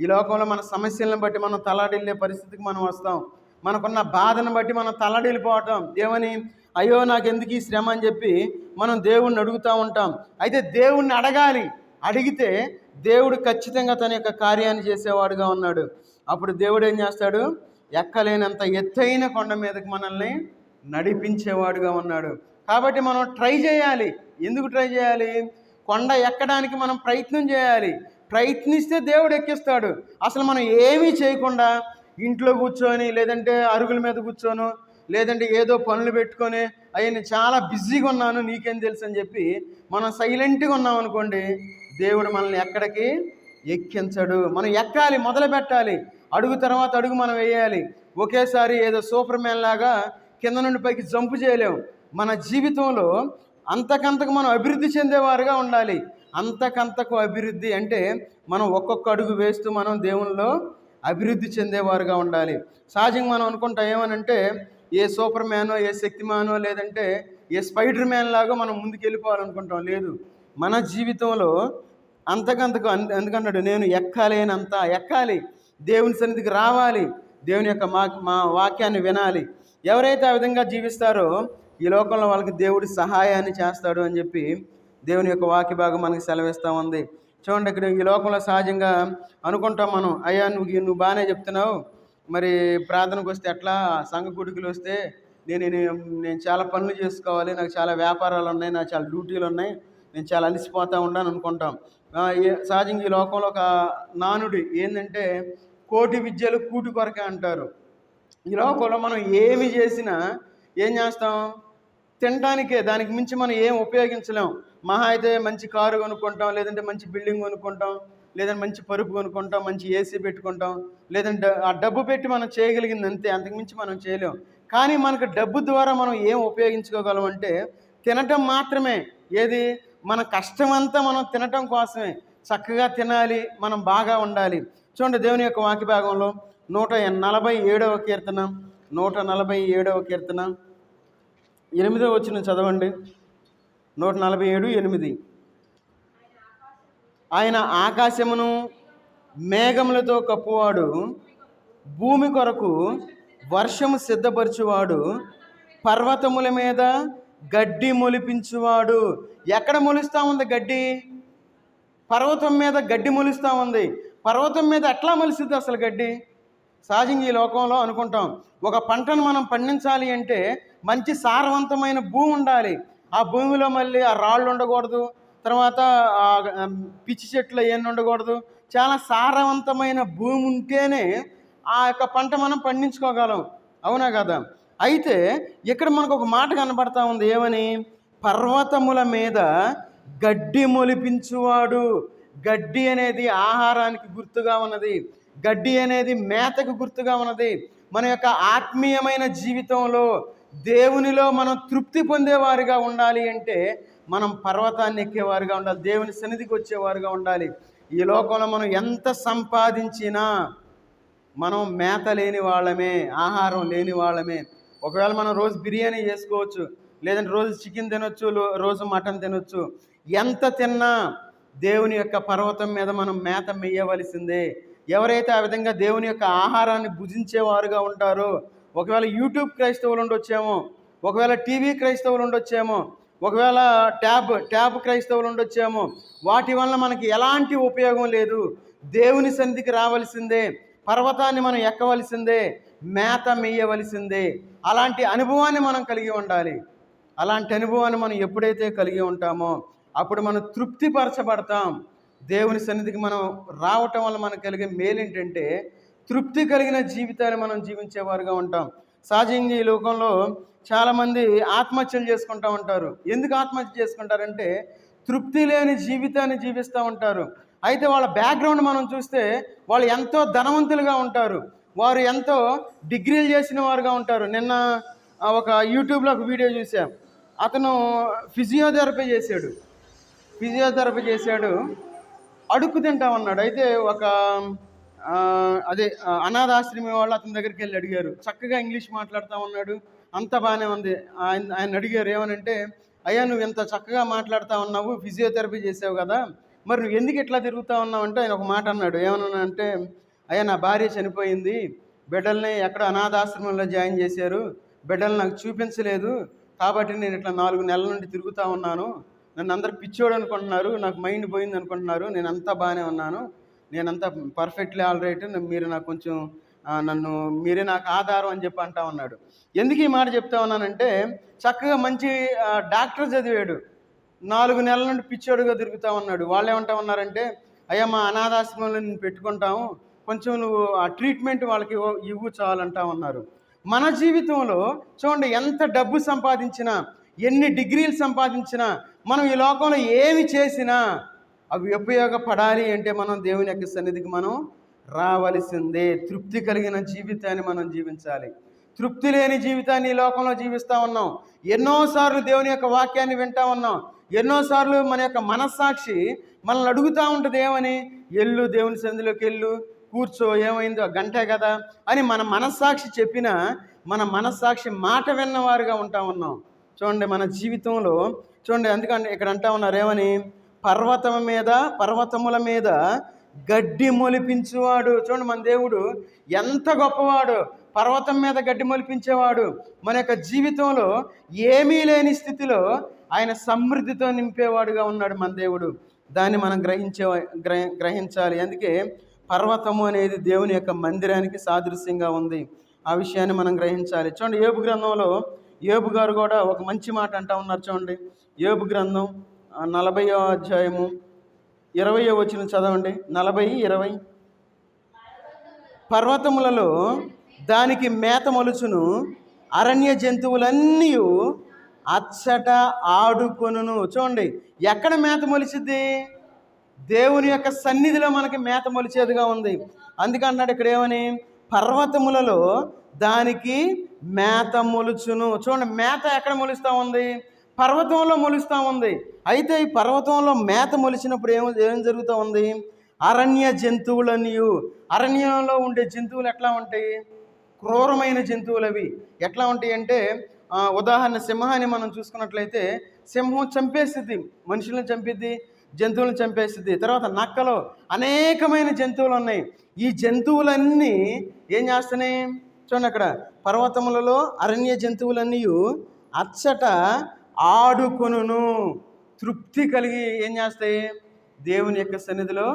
ఈ లోకంలో మన సమస్యలను బట్టి మనం తల్లడిల్లే పరిస్థితికి మనం వస్తాం. మనకున్న బాధను బట్టి మనం తల్లడిల్లిపోవటం. ఏమని? అయ్యో నాకెందుకు ఈ శ్రమ అని చెప్పి మనం దేవుణ్ణి అడుగుతూ ఉంటాం. అయితే దేవుణ్ణి అడగాలి. అడిగితే దేవుడు ఖచ్చితంగా తన యొక్క కార్యాన్ని చేసేవాడుగా ఉన్నాడు. అప్పుడు దేవుడు ఏం చేస్తాడు? ఎక్కలేనంత ఎత్తైన కొండ మీదకి మనల్ని నడిపించేవాడుగా ఉన్నాడు. కాబట్టి మనం ట్రై చేయాలి. ఎందుకు ట్రై చేయాలి? కొండ ఎక్కడానికి మనం ప్రయత్నం చేయాలి. ప్రయత్నిస్తే దేవుడు ఎక్కిస్తాడు. అసలు మనం ఏమీ చేయకుండా ఇంట్లో కూర్చొని, లేదంటే అరుగుల మీద కూర్చోను, లేదంటే ఏదో పనులు పెట్టుకొని, అయ్యా నేను చాలా బిజీగా ఉన్నాను నీకేం తెలుసు అని చెప్పి మనం సైలెంట్గా ఉన్నాం అనుకోండి, దేవుడు మనల్ని ఎక్కడికి ఎక్కించడు. మనం ఎక్కాలి, మొదలు పెట్టాలి. అడుగు తర్వాత అడుగు మనం వేయాలి. ఒకేసారి ఏదో సూపర్ మ్యాన్ లాగా కింద నుండి పైకి జంపు చేయలేము. మన జీవితంలో అంతకంతకు మనం అభివృద్ధి చెందేవారుగా ఉండాలి. అంతకంతకు అభివృద్ధి అంటే మనం ఒక్కొక్క అడుగు వేస్తూ మనం దేవునిలో అభివృద్ధి చెందేవారుగా ఉండాలి. సహజంగా మనం అనుకుంటాం ఏమనంటే ఏ సూపర్ మ్యానో, ఏ శక్తిమానో, లేదంటే ఏ స్పైడర్ మ్యాన్ లాగా మనం ముందుకు వెళ్ళిపోవాలనుకుంటాం. లేదు, మన జీవితంలో అంతకంతకు ఎందుకన్నాడు? నేను ఎక్కలేనంత ఎక్కాలి, దేవుని సన్నిధికి రావాలి, దేవుని యొక్క మా వాక్యాన్ని వినాలి. ఎవరైతే ఆ విధంగా జీవిస్తారో ఈ లోకంలో వాళ్ళకి దేవుడి సహాయాన్ని చేస్తాడు అని చెప్పి దేవుని యొక్క వాక్య భాగం మనకి సెలవిస్తూ ఉంది. చూడండి, ఇక్కడ ఈ లోకంలో సహజంగా అనుకుంటాం మనం, అయ్యా నువ్వు బాగానే చెప్తున్నావు, మరి ప్రార్థనకు వస్తే ఎట్లా, సంఘ గుడికలు వస్తే నేను చాలా పనులు చేసుకోవాలి, నాకు చాలా వ్యాపారాలు ఉన్నాయి, నాకు చాలా డ్యూటీలు ఉన్నాయి, నేను చాలా అలసిపోతూ ఉన్నాను అనుకుంటాం. సహజంగా ఈ లోకంలో ఒక నానుడి ఏంటంటే కోటి విద్యలు కూటి కొరకే అంటారు. ఈ లోకంలో మనం ఏమి చేసినా ఏం చేస్తాం? తినడానికే, దానికి మించి మనం ఏం ఉపయోగించలేం. మహా అయితే మంచి కారు కొనుక్కుంటాం, లేదంటే మంచి బిల్డింగ్ కొనుక్కుంటాం, లేదంటే మంచి పరుపు కొనుక్కుంటాం, మంచి ఏసీ పెట్టుకుంటాం, లేదంటే ఆ డబ్బు పెట్టి మనం చేయగలిగింది అంతే, అంతకుమించి మనం చేయలేం. కానీ మనకు డబ్బు ద్వారా మనం ఏం ఉపయోగించుకోగలం అంటే తినటం మాత్రమే. ఏది? మన కష్టమంతా మనం తినటం కోసమే. చక్కగా తినాలి, మనం బాగా ఉండాలి. చూడండి, దేవుని యొక్క వాక్య భాగంలో 147వ కీర్తన 147వ కీర్తన 8వ వచనం చదవండి. 147:8. ఆయన ఆకాశమును మేఘములతో కప్పువాడు, భూమి కొరకు వర్షము సిద్ధపరచువాడు, పర్వతముల మీద గడ్డి మొలిపించువాడు. ఎక్కడ మొలుస్తూ ఉంది గడ్డి? పర్వతం మీద గడ్డి మొలుస్తూ ఉంది. పర్వతం మీద ఎట్లా మొలిసిద్ది అసలు గడ్డి? సహజంగా ఈ లోకంలో అనుకుంటాం, ఒక పంటను మనం పండించాలి అంటే మంచి సారవంతమైన భూమి ఉండాలి. ఆ భూమిలో మళ్ళీ ఆ రాళ్ళు ఉండకూడదు, తర్వాత పిచ్చి చెట్లు ఏమి ఉండకూడదు. చాలా సారవంతమైన భూమి ఉంటేనే ఆ యొక్క పంట మనం పండించుకోగలం. అవునా కదా? అయితే ఇక్కడ మనకు ఒక మాట కనబడతా ఉంది. ఏమని? పర్వతముల మీద గడ్డి మొలిపించువాడు. గడ్డి అనేది ఆహారానికి గుర్తుగా ఉన్నది. గడ్డి అనేది మేతకు గుర్తుగా ఉన్నది. మన యొక్క ఆత్మీయమైన జీవితంలో దేవునిలో మనం తృప్తి పొందేవారుగా ఉండాలి అంటే మనం పర్వతాన్ని ఎక్కేవారుగా ఉండాలి, దేవుని సన్నిధికి వచ్చేవారుగా ఉండాలి. ఈ లోకంలో మనం ఎంత సంపాదించినా మనం మేత లేని వాళ్ళమే, ఆహారం లేని వాళ్ళమే. ఒకవేళ మనం రోజు బిర్యానీ చేసుకోవచ్చు, లేదంటే రోజు చికెన్ తినొచ్చు, రోజు మటన్ తినొచ్చు. ఎంత తిన్నా దేవుని యొక్క పర్వతం మీద మనం మేత మెయ్యవలసిందే. ఎవరైతే ఆ విధంగా దేవుని యొక్క ఆహారాన్ని భుజించేవారుగా ఉంటారో, ఒకవేళ యూట్యూబ్ క్రైస్తవులు ఉండొచ్చేమో, ఒకవేళ టీవీ క్రైస్తవులు ఉండొచ్చేమో, ఒకవేళ ట్యాబ్ క్రైస్తవులు ఉండొచ్చేమో. వాటి వలన మనకి ఎలాంటి ఉపయోగం లేదు. దేవుని సన్నిధికి రావలసిందే, పర్వతాన్ని మనం ఎక్కవలసిందే, మేత మేయవలసిందే. అలాంటి అనుభవాన్ని మనం కలిగి ఉండాలి. అలాంటి అనుభవాన్ని మనం ఎప్పుడైతే కలిగి ఉంటామో అప్పుడు మనం తృప్తిపరచబడతాం. దేవుని సన్నిధికి మనం రావటం వల్ల మనకు కలిగే మేలు ఏంటంటే తృప్తి కలిగిన జీవితాన్ని మనం జీవించేవారుగా ఉంటాం. సహజంగా ఈ లోకంలో చాలామంది ఆత్మహత్యలు చేసుకుంటూ ఉంటారు. ఎందుకు ఆత్మహత్య చేసుకుంటారంటే తృప్తి లేని జీవితాన్ని జీవిస్తూ ఉంటారు. అయితే వాళ్ళ బ్యాక్గ్రౌండ్ మనం చూస్తే వాళ్ళు ఎంతో ధనవంతులుగా ఉంటారు. వారు ఎంతో డిగ్రీలు చేసిన వారుగా ఉంటారు. నిన్న ఒక యూట్యూబ్లో ఒక వీడియో చూసాం. అతను ఫిజియోథెరపీ చేశాడు. అడుక్కు తింటా ఉన్నాడు. అయితే ఒక అనాథాశ్రమం వాళ్ళు అతని దగ్గరికి వెళ్ళి అడిగారు. చక్కగా ఇంగ్లీష్ మాట్లాడుతూ ఉన్నాడు, అంత బాగానే ఉంది. ఆయన అడిగారు ఏమనంటే, అయ్యా నువ్వు ఇంత చక్కగా మాట్లాడుతూ ఉన్నావు, ఫిజియోథెరపీ చేసావు కదా, మరి నువ్వు ఎందుకు ఇట్లా తిరుగుతూ ఉన్నావు అంటే ఆయన ఒక మాట అన్నాడు. ఏమన్నా అంటే, అయ్యా నా భార్య చనిపోయింది, బిడ్డల్ని ఎక్కడ అనాథాశ్రమంలో జాయిన్ చేశారు, బిడ్డలు నాకు చూపించలేదు, కాబట్టి నేను ఇట్లా 4 నెలల నుండి తిరుగుతూ ఉన్నాను. నన్ను అందరు పిచ్చోడు అనుకుంటున్నారు, నాకు మైండ్ పోయింది అనుకుంటున్నారు, నేను అంతా బాగానే ఉన్నాను, నేనంతా పర్ఫెక్ట్లీ ఆల్ రైట్, మీరు నాకు కొంచెం మీరే నాకు ఆధారం అని చెప్పి అంటా ఉన్నాడు. ఎందుకు ఈ మాట చెప్తా ఉన్నానంటే చక్కగా మంచి డాక్టర్ చదివాడు, 4 నెలల నుండి పిచ్చోడుగా తిరుగుతూ ఉన్నాడు. వాళ్ళు ఏమంటా ఉన్నారంటే, అయ్యా మా అనాథాశ్రమంలో నేను పెట్టుకుంటాము, కొంచెం నువ్వు ఆ ట్రీట్మెంట్ వాళ్ళకి ఇవ్వు చాలంటా ఉన్నారు. మన జీవితంలో చూడండి, ఎంత డబ్బు సంపాదించినా, ఎన్ని డిగ్రీలు సంపాదించినా, మనం ఈ లోకంలో ఏమి చేసినా అవి ఉపయోగపడాలి అంటే మనం దేవుని యొక్క సన్నిధికి మనం రావలసిందే. తృప్తి కలిగిన జీవితాన్ని మనం జీవించాలి. తృప్తి లేని జీవితాన్ని ఈ లోకంలో జీవిస్తూ ఉన్నాం. ఎన్నోసార్లు దేవుని యొక్క వాక్యాన్ని వింటూ ఉన్నాం. ఎన్నోసార్లు మన యొక్క మనస్సాక్షి మనల్ని అడుగుతూ ఉంటుంది, ఏమని, ఎల్లు దేవుని సన్నిధిలోకి వెళ్ళు, కూర్చో, ఏమైందో గంటే కదా అని మన మనస్సాక్షి చెప్పినా మన మనస్సాక్షి మాట విన్నవారుగా ఉంటా ఉన్నాం. చూడండి మన జీవితంలో చూడండి, అందుకని ఇక్కడ అంటా ఉన్నారు ఏమని, పర్వతముల మీద గడ్డి మొలిపించేవాడు. చూడండి మన దేవుడు ఎంత గొప్పవాడు. పర్వతం మీద గడ్డి మొలిపించేవాడు. మన యొక్క జీవితంలో ఏమీ లేని స్థితిలో ఆయన సమృద్ధితో నింపేవాడుగా ఉన్నాడు మన దేవుడు. దాన్ని మనం గ్రహించాలి. అందుకే పర్వతము అనేది దేవుని యొక్క మందిరానికి సాదృశ్యంగా ఉంది. ఆ విషయాన్ని మనం గ్రహించాలి. చూడండి యోబు గ్రంథంలో యోబు గారు కూడా ఒక మంచి మాట అంటా ఉన్నారు. చూడండి యోబు గ్రంథం 40వ అధ్యాయము 20వ వచనం చదవండి. 40:20. పర్వతములలో దానికి మేత మొలుచును, అరణ్య జంతువులన్నీ అచ్చట ఆడుకొనును. చూడండి ఎక్కడ మేత మొలిచిద్ది? దేవుని యొక్క సన్నిధిలో మనకి మేత మొలిచేదిగా ఉంది. అందుకన్నాడు ఇక్కడ ఏమని, పర్వతములలో దానికి మేత మొలుచును. చూడండి మేత ఎక్కడ మొలుస్తూ ఉంది? పర్వతంలో మొలుస్తూ ఉంది. అయితే ఈ పర్వతంలో మేత మొలిచినప్పుడు ఏం జరుగుతూ ఉంది? అరణ్య జంతువులన్నీ, అరణ్యంలో ఉండే జంతువులు ఎట్లా ఉంటాయి? క్రూరమైన జంతువులు. అవి ఎట్లా ఉంటాయి అంటే, ఉదాహరణ సింహాన్ని మనం చూసుకున్నట్లయితే సింహం చంపేస్తుంది, మనుషులను చంపిద్ది, జంతువులను చంపేస్తుంది. తర్వాత నక్కలో అనేకమైన జంతువులు ఉన్నాయి. ఈ జంతువులన్నీ ఏం చేస్తున్నాయి? చూడండి అక్కడ పర్వతములలో అరణ్య జంతువులన్నీ అచ్చట ఆడుకొనును. తృప్తి కలిగి ఏం చేస్తాయి? దేవుని యొక్క సన్నిధిలో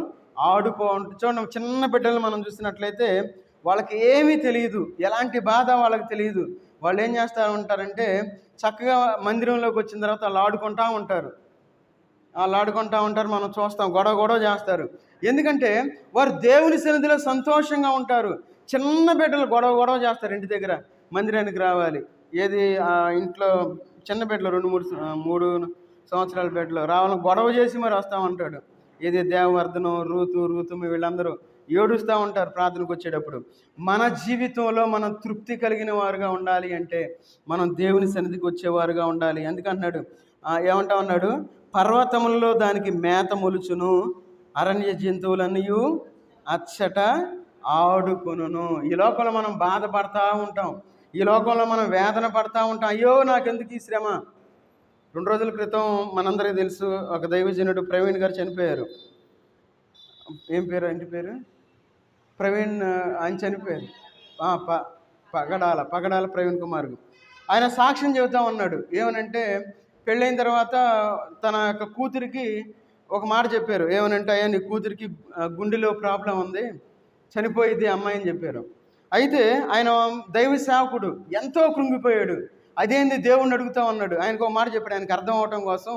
చూడండి చిన్న బిడ్డలు మనం చూసినట్లయితే వాళ్ళకి ఏమీ తెలియదు, ఎలాంటి బాధ వాళ్ళకి తెలియదు. వాళ్ళు ఏం చేస్తూ ఉంటారంటే చక్కగా మందిరంలోకి వచ్చిన తర్వాత వాళ్ళు ఆడుకుంటూ ఉంటారు. మనం చూస్తాం, గొడవ చేస్తారు. ఎందుకంటే వారు దేవుని సన్నిధిలో సంతోషంగా ఉంటారు. చిన్న బిడ్డలు గొడవ చేస్తారు. ఇంటి దగ్గర మందిరానికి రావాలి, ఏది ఇంట్లో చిన్న బిడ్డలు 2-3 సంవత్సరాల బిడ్డలు రావాలని గొడవ చేసి మరి వస్తామంటాడు. ఏది దేవవర్ధనం, రూతు వీళ్ళందరూ ఏడుస్తూ ఉంటారు ప్రార్థనకు వచ్చేటప్పుడు. మన జీవితంలో మనం తృప్తి కలిగిన వారుగా ఉండాలి అంటే మనం దేవుని సన్నిధికి వచ్చేవారుగా ఉండాలి. ఎందుకంటున్నాడు, ఏమంటా ఉన్నాడు, పర్వతములలో దానికి మేత మొలుచును, అరణ్య జంతువులన్నీ అచ్చట ఆడుకొనును. ఈ లోకంలో మనం బాధపడతా ఉంటాం, ఈ లోకంలో మనం వేదన పడతా ఉంటాం. అయ్యో నాకెందుకు ఈ శ్రమ. 2 రోజుల క్రితం మనందరికీ తెలుసు, ఒక దైవజనుడు ప్రవీణ్ గారు చనిపోయారు. ఏం పేరు? ఇంటి పేరు ప్రవీణ్. ఆయన చనిపోయారు. పగడాల ప్రవీణ్ కుమార్. ఆయన సాక్ష్యం చెబుతా ఉన్నాడు. ఏమనంటే పెళ్ళైన తర్వాత తన యొక్క కూతురికి ఒక మాట చెప్పారు. ఏమనంటే, అయ్యా నీ కూతురికి గుండెలో ప్రాబ్లం ఉంది, చనిపోయిద్ది అమ్మాయి అని చెప్పారు. అయితే ఆయన దైవ సేవకుడు ఎంతో కృంగిపోయాడు. అదేంది దేవుణ్ణి అడుగుతా ఉన్నాడు. ఆయనకు ఒక మాట చెప్పాడు. ఆయనకు అర్థం అవటం కోసం,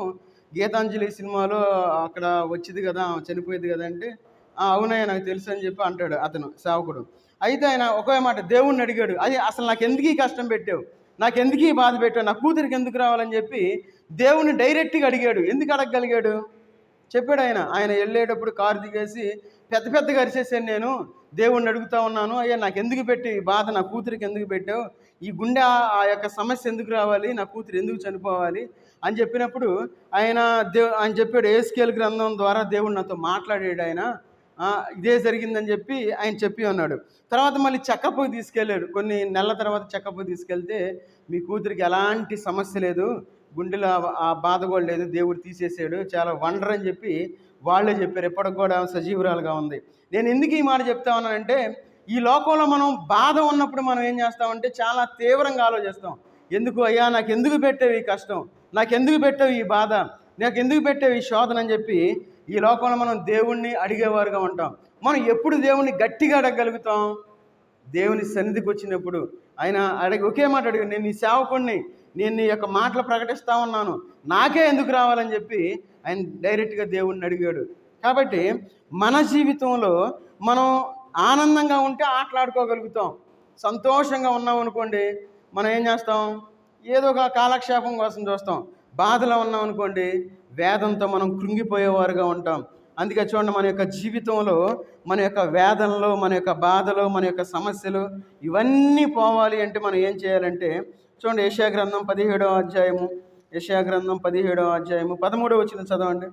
గీతాంజలి సినిమాలో అక్కడ వచ్చింది కదా, చనిపోయింది కదా అంటే, అవునయ్య నాకు తెలుసు అని చెప్పి అంటాడు అతను సేవకుడు. అయితే ఆయన ఒకే మాట దేవుణ్ణి అడిగాడు. అది అసలు నాకు ఎందుకు ఈ కష్టం పెట్టావు, నాకెందుకు ఈ బాధ పెట్టావు, నా కూతురికి ఎందుకు రావాలని చెప్పి దేవుణ్ణి డైరెక్ట్గా అడిగాడు. ఎందుకు అడగగలిగాడు చెప్పాడు ఆయన. ఆయన వెళ్ళేటప్పుడు కారు దిగేసి పెద్ద పెద్దగా అరిచేసాను, నేను దేవుణ్ణి అడుగుతా ఉన్నాను, అయ్యా నాకు ఎందుకు పెట్టి బాధ, నా కూతురికి ఎందుకు పెట్టావు, ఈ గుండె ఆ యొక్క సమస్య ఎందుకు రావాలి, నా కూతురు ఎందుకు చనిపోవాలి అని చెప్పినప్పుడు ఆయన చెప్పాడు, ఏస్కేల్ గ్రంథం ద్వారా దేవుడు నాతో మాట్లాడాడు, ఆయన ఇదే జరిగిందని చెప్పి ఆయన చెప్పి ఉన్నాడు. తర్వాత మళ్ళీ చెకప్కి తీసుకెళ్ళాడు. కొన్ని నెలల తర్వాత చెకప్కి తీసుకెళ్తే మీ కూతురికి ఎలాంటి సమస్య లేదు, గుండెలో ఆ బాధ కూడా లేదు, దేవుడు తీసేసాడు, చాలా వండర్ అని చెప్పి వాళ్ళే చెప్పారు. ఎప్పటికి కూడా సజీవురాలుగా ఉంది. నేను ఎందుకు ఈ మాట చెప్తా ఉన్నానంటే, ఈ లోకంలో మనం బాధ ఉన్నప్పుడు మనం ఏం చేస్తామంటే చాలా తీవ్రంగా ఆలోచిస్తాం. ఎందుకు అయ్యా నాకు ఎందుకు పెట్టావు ఈ కష్టం, నాకు ఎందుకు పెట్టావు ఈ బాధ, నాకు ఎందుకు పెట్టావు ఈ శోధన అని చెప్పి ఈ లోకంలో మనం దేవుణ్ణి అడిగేవారుగా ఉంటాం. మనం ఎప్పుడు దేవుణ్ణి గట్టిగా అడగగలుగుతాం, దేవుని సన్నిధికి వచ్చినప్పుడు. ఆయన ఒకే మాట అడిగాడు, నేను నీ సేవకుడిని, నేను నీ యొక్క మాటలు ప్రకటిస్తా ఉన్నాను, నాకే ఎందుకు రావాలని చెప్పి ఆయన డైరెక్ట్గా దేవుణ్ణి అడిగాడు. కాబట్టి మన జీవితంలో మనం ఆనందంగా ఉంటే ఆటలాడుకోగలుగుతాం. సంతోషంగా ఉన్నాం అనుకోండి, మనం ఏం చేస్తాం, ఏదో ఒక కాలక్షేపం కోసం చూస్తాం. బాధలో ఉన్నాం అనుకోండి, వేదంతో మనం కృంగిపోయేవారుగా ఉంటాం. అందుకే చూడండి, మన యొక్క జీవితంలో మన యొక్క వేదనలో, మన యొక్క బాధలో, మన యొక్క సమస్యలు ఇవన్నీ పోవాలి అంటే మనం ఏం చేయాలంటే, చూడండి యెషయా గ్రంథం 17వ అధ్యాయము, యెషయా గ్రంథం 17వ అధ్యాయము 13వ వచనం చదవండి.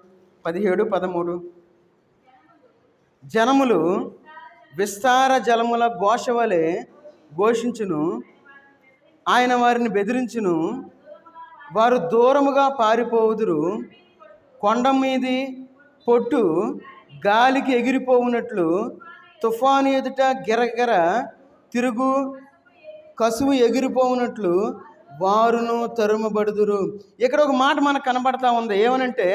17:13. జనములు విస్తార జలముల ఘోష వలె ఘోషించును, ఆయన వారిని బెదిరించును, వారు దూరముగా పారిపోవుదురు, కొండ మీది పొట్టు గాలికి ఎగిరిపోవునట్లు, తుఫాను ఎదుట గిరగిర తిరుగు కసువు ఎగిరిపోవునట్లు వారును తరుమబడుదురు. ఇక్కడ ఒక మాట మనకు కనబడతా ఉంది. ఏమనంటే,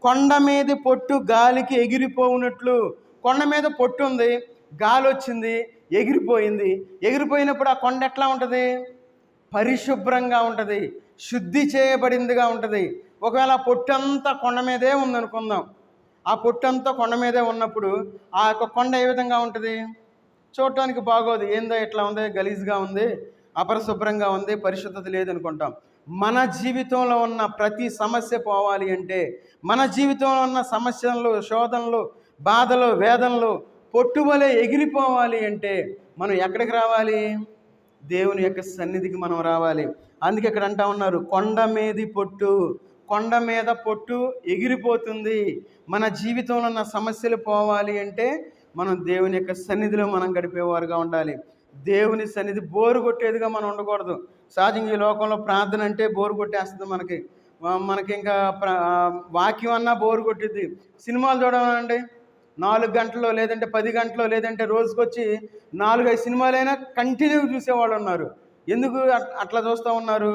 కొండ మీద పొట్టు గాలికి ఎగిరిపోవునట్లు. కొండ మీద పొట్టు ఉంది, గాలి వచ్చింది, ఎగిరిపోయింది. ఎగిరిపోయినప్పుడు ఆ కొండ ఎట్లా ఉంటుంది, పరిశుభ్రంగా ఉంటుంది, శుద్ధి చేయబడిందిగా ఉంటుంది. ఒకవేళ ఆ పొట్టంతా కొండ మీదే ఉందనుకుందాం, ఆ పొట్టంతా కొండ మీదే ఉన్నప్పుడు ఆ యొక్క కొండ ఏ విధంగా ఉంటుంది, చూడటానికి బాగోదు, ఏందో ఎట్లా ఉంది, గలీజ్గా ఉంది, అపరిశుభ్రంగా ఉంది, పరిశుద్ధత లేదనుకుంటాం. మన జీవితంలో ఉన్న ప్రతి సమస్య పోవాలి అంటే, మన జీవితంలో ఉన్న సమస్యలు, శోధనలు, బాధలు, వేదనలు పొట్టువలే ఎగిరిపోవాలి అంటే మనం ఎక్కడికి రావాలి, దేవుని యొక్క సన్నిధికి మనం రావాలి. అందుకే ఇక్కడ అంటా ఉన్నారు, కొండ మీది పొట్టు, కొండ మీద పొట్టు ఎగిరిపోతుంది. మన జీవితంలో ఉన్న సమస్యలు పోవాలి అంటే మనం దేవుని యొక్క సన్నిధిలో మనం గడిపేవారుగా ఉండాలి. దేవుని సన్నిధి బోరు కొట్టేదిగా మనం ఉండకూడదు. సహజంగా ఈ లోకంలో ప్రార్థన అంటే బోరు కొట్టేస్తుంది మనకి ఇంకా వాక్యం అన్నా బోరు కొట్టిద్ది. సినిమాలు చూడమనండి, 4 గంటలు లేదంటే 10 గంటలు లేదంటే రోజుకొచ్చి 4-5 సినిమాలైనా కంటిన్యూ చూసేవాళ్ళు ఉన్నారు. ఎందుకు అట్లా చూస్తూ ఉన్నారు,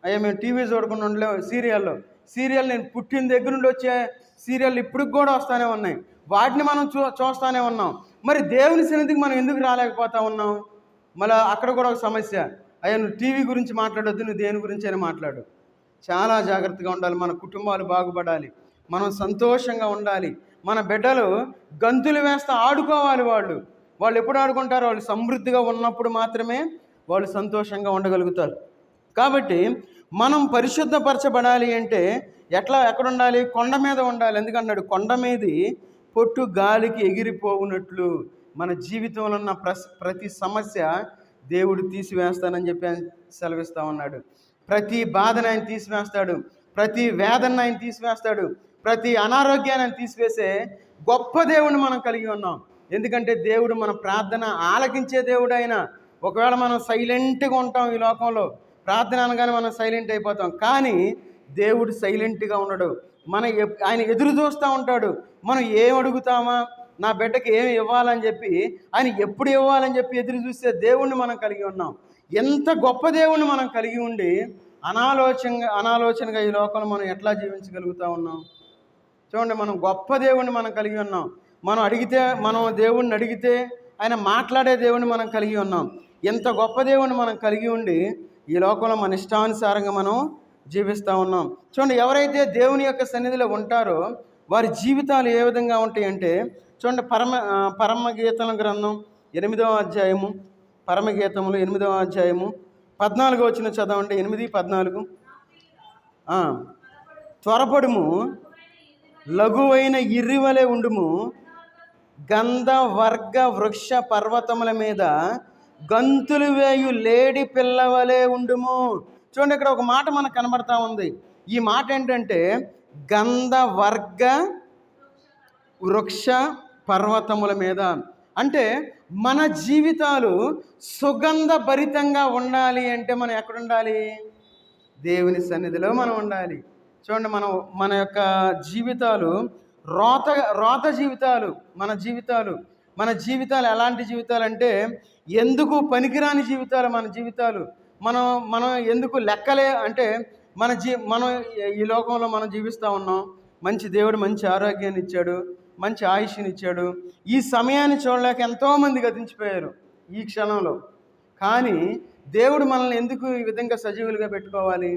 అయ్యా మేము టీవీ చూడకుండా ఉండలేము, సీరియల్ నేను పుట్టిన దగ్గర నుండి వచ్చే సీరియల్ ఇప్పటికి కూడా వస్తూనే ఉన్నాయి, వాటిని మనం చూస్తూనే ఉన్నాం. మరి దేవుని సన్నిధికి మనం ఎందుకు రాలేకపోతా ఉన్నాం? మళ్ళీ అక్కడ కూడా ఒక సమస్య, అయ్యా నువ్వు టీవీ గురించి మాట్లాడొద్దు, నువ్వు దేని గురించి అయినా మాట్లాడు. చాలా జాగ్రత్తగా ఉండాలి. మన కుటుంబాలు బాగుపడాలి, మనం సంతోషంగా ఉండాలి. మన బిడ్డలు గంతులు వేస్తా ఆడుకోవాలి. వాళ్ళు ఎప్పుడు ఆడుకుంటారు, వాళ్ళు సమృద్ధిగా ఉన్నప్పుడు మాత్రమే వాళ్ళు సంతోషంగా ఉండగలుగుతారు. కాబట్టి మనం పరిశుద్ధపరచబడాలి అంటే ఎక్కడ ఉండాలి, కొండ మీద ఉండాలి. ఎందుకన్నాడు, కొండ మీది పొట్టు గాలికి ఎగిరిపోవునట్లు. మన జీవితంలో ఉన్న ప్రతి సమస్య దేవుడు తీసివేస్తానని చెప్పి ఆయన సెలవిస్తూ ఉన్నాడు. ప్రతి బాధను ఆయన తీసివేస్తాడు, ప్రతి వేదన ఆయన తీసివేస్తాడు, ప్రతి అనారోగ్యాన్ని ఆయన తీసివేసే గొప్ప దేవుడిని మనం కలిగి ఉన్నాం. ఎందుకంటే దేవుడు మన ప్రార్థన ఆలకించే దేవుడు ఆయన. ఒకవేళ మనం సైలెంట్గా ఉంటాం ఈ లోకంలో, ప్రార్థన అనగానే మనం సైలెంట్ అయిపోతాం. కానీ దేవుడు సైలెంట్గా ఉండడు. ఆయన ఎదురు చూస్తూ ఉంటాడు. మనం ఏం అడుగుతామా, నా బిడ్డకి ఏమి ఇవ్వాలని చెప్పి, ఆయన ఎప్పుడు ఇవ్వాలని చెప్పి ఎదురు చూసే దేవుణ్ణి మనం కలిగి ఉన్నాం. ఎంత గొప్ప దేవుణ్ణి మనం కలిగి ఉండి అనాలోచనగా ఈ లోకంలో మనం ఎట్లా జీవించగలుగుతా ఉన్నాం? చూడండి, మనం గొప్ప దేవుణ్ణి మనం కలిగి ఉన్నాం. మనం దేవుణ్ణి అడిగితే ఆయన మాట్లాడే దేవుణ్ణి మనం కలిగి ఉన్నాం. ఎంత గొప్ప దేవుణ్ణి మనం కలిగి ఉండి ఈ లోకంలో మన ఇష్టానుసారంగా మనం జీవిస్తూ ఉన్నాం. చూడండి, ఎవరైతే దేవుని యొక్క సన్నిధిలో ఉంటారో వారి జీవితాలు ఏ విధంగా ఉంటాయంటే, చూడండి, పరమగీతల గ్రంథం 8వ అధ్యాయము, పరమగీతములు 8వ అధ్యాయము 14 వచనం చదవండి. 8:14. త్వరపడుము, లఘువైన ఇర్రివలే ఉండుము, గంధ వర్గ వృక్ష పర్వతముల మీద గంతులు వేయు లేడి పిల్లవలే ఉండుము. చూడండి, ఇక్కడ ఒక మాట మనకు కనబడతా ఉంది. ఈ మాట ఏంటంటే గంధ వర్గ వృక్ష పర్వతముల మీద. అంటే మన జీవితాలు సుగంధ భరితంగా ఉండాలి అంటే మనం ఎక్కడ ఉండాలి? దేవుని సన్నిధిలో మనం ఉండాలి. చూడండి, మన యొక్క జీవితాలు రోత జీవితాలు. మన జీవితాలు ఎలాంటి జీవితాలు అంటే ఎందుకు పనికిరాని జీవితాలు మన జీవితాలు. మనం ఎందుకు లెక్కలే అంటే మనం ఈ లోకంలో మనం జీవిస్తూ ఉన్నాం. దేవుడు మంచి ఆరోగ్యాన్ని ఇచ్చాడు, మంచి ఆయుష్ని ఇచ్చాడు. ఈ సమయాన్ని చూడలేక ఎంతోమంది గతించిపోయారు ఈ క్షణంలో. కానీ దేవుడు మనల్ని ఎందుకు ఈ విధంగా సజీవులుగా పెట్టుకోవాలి?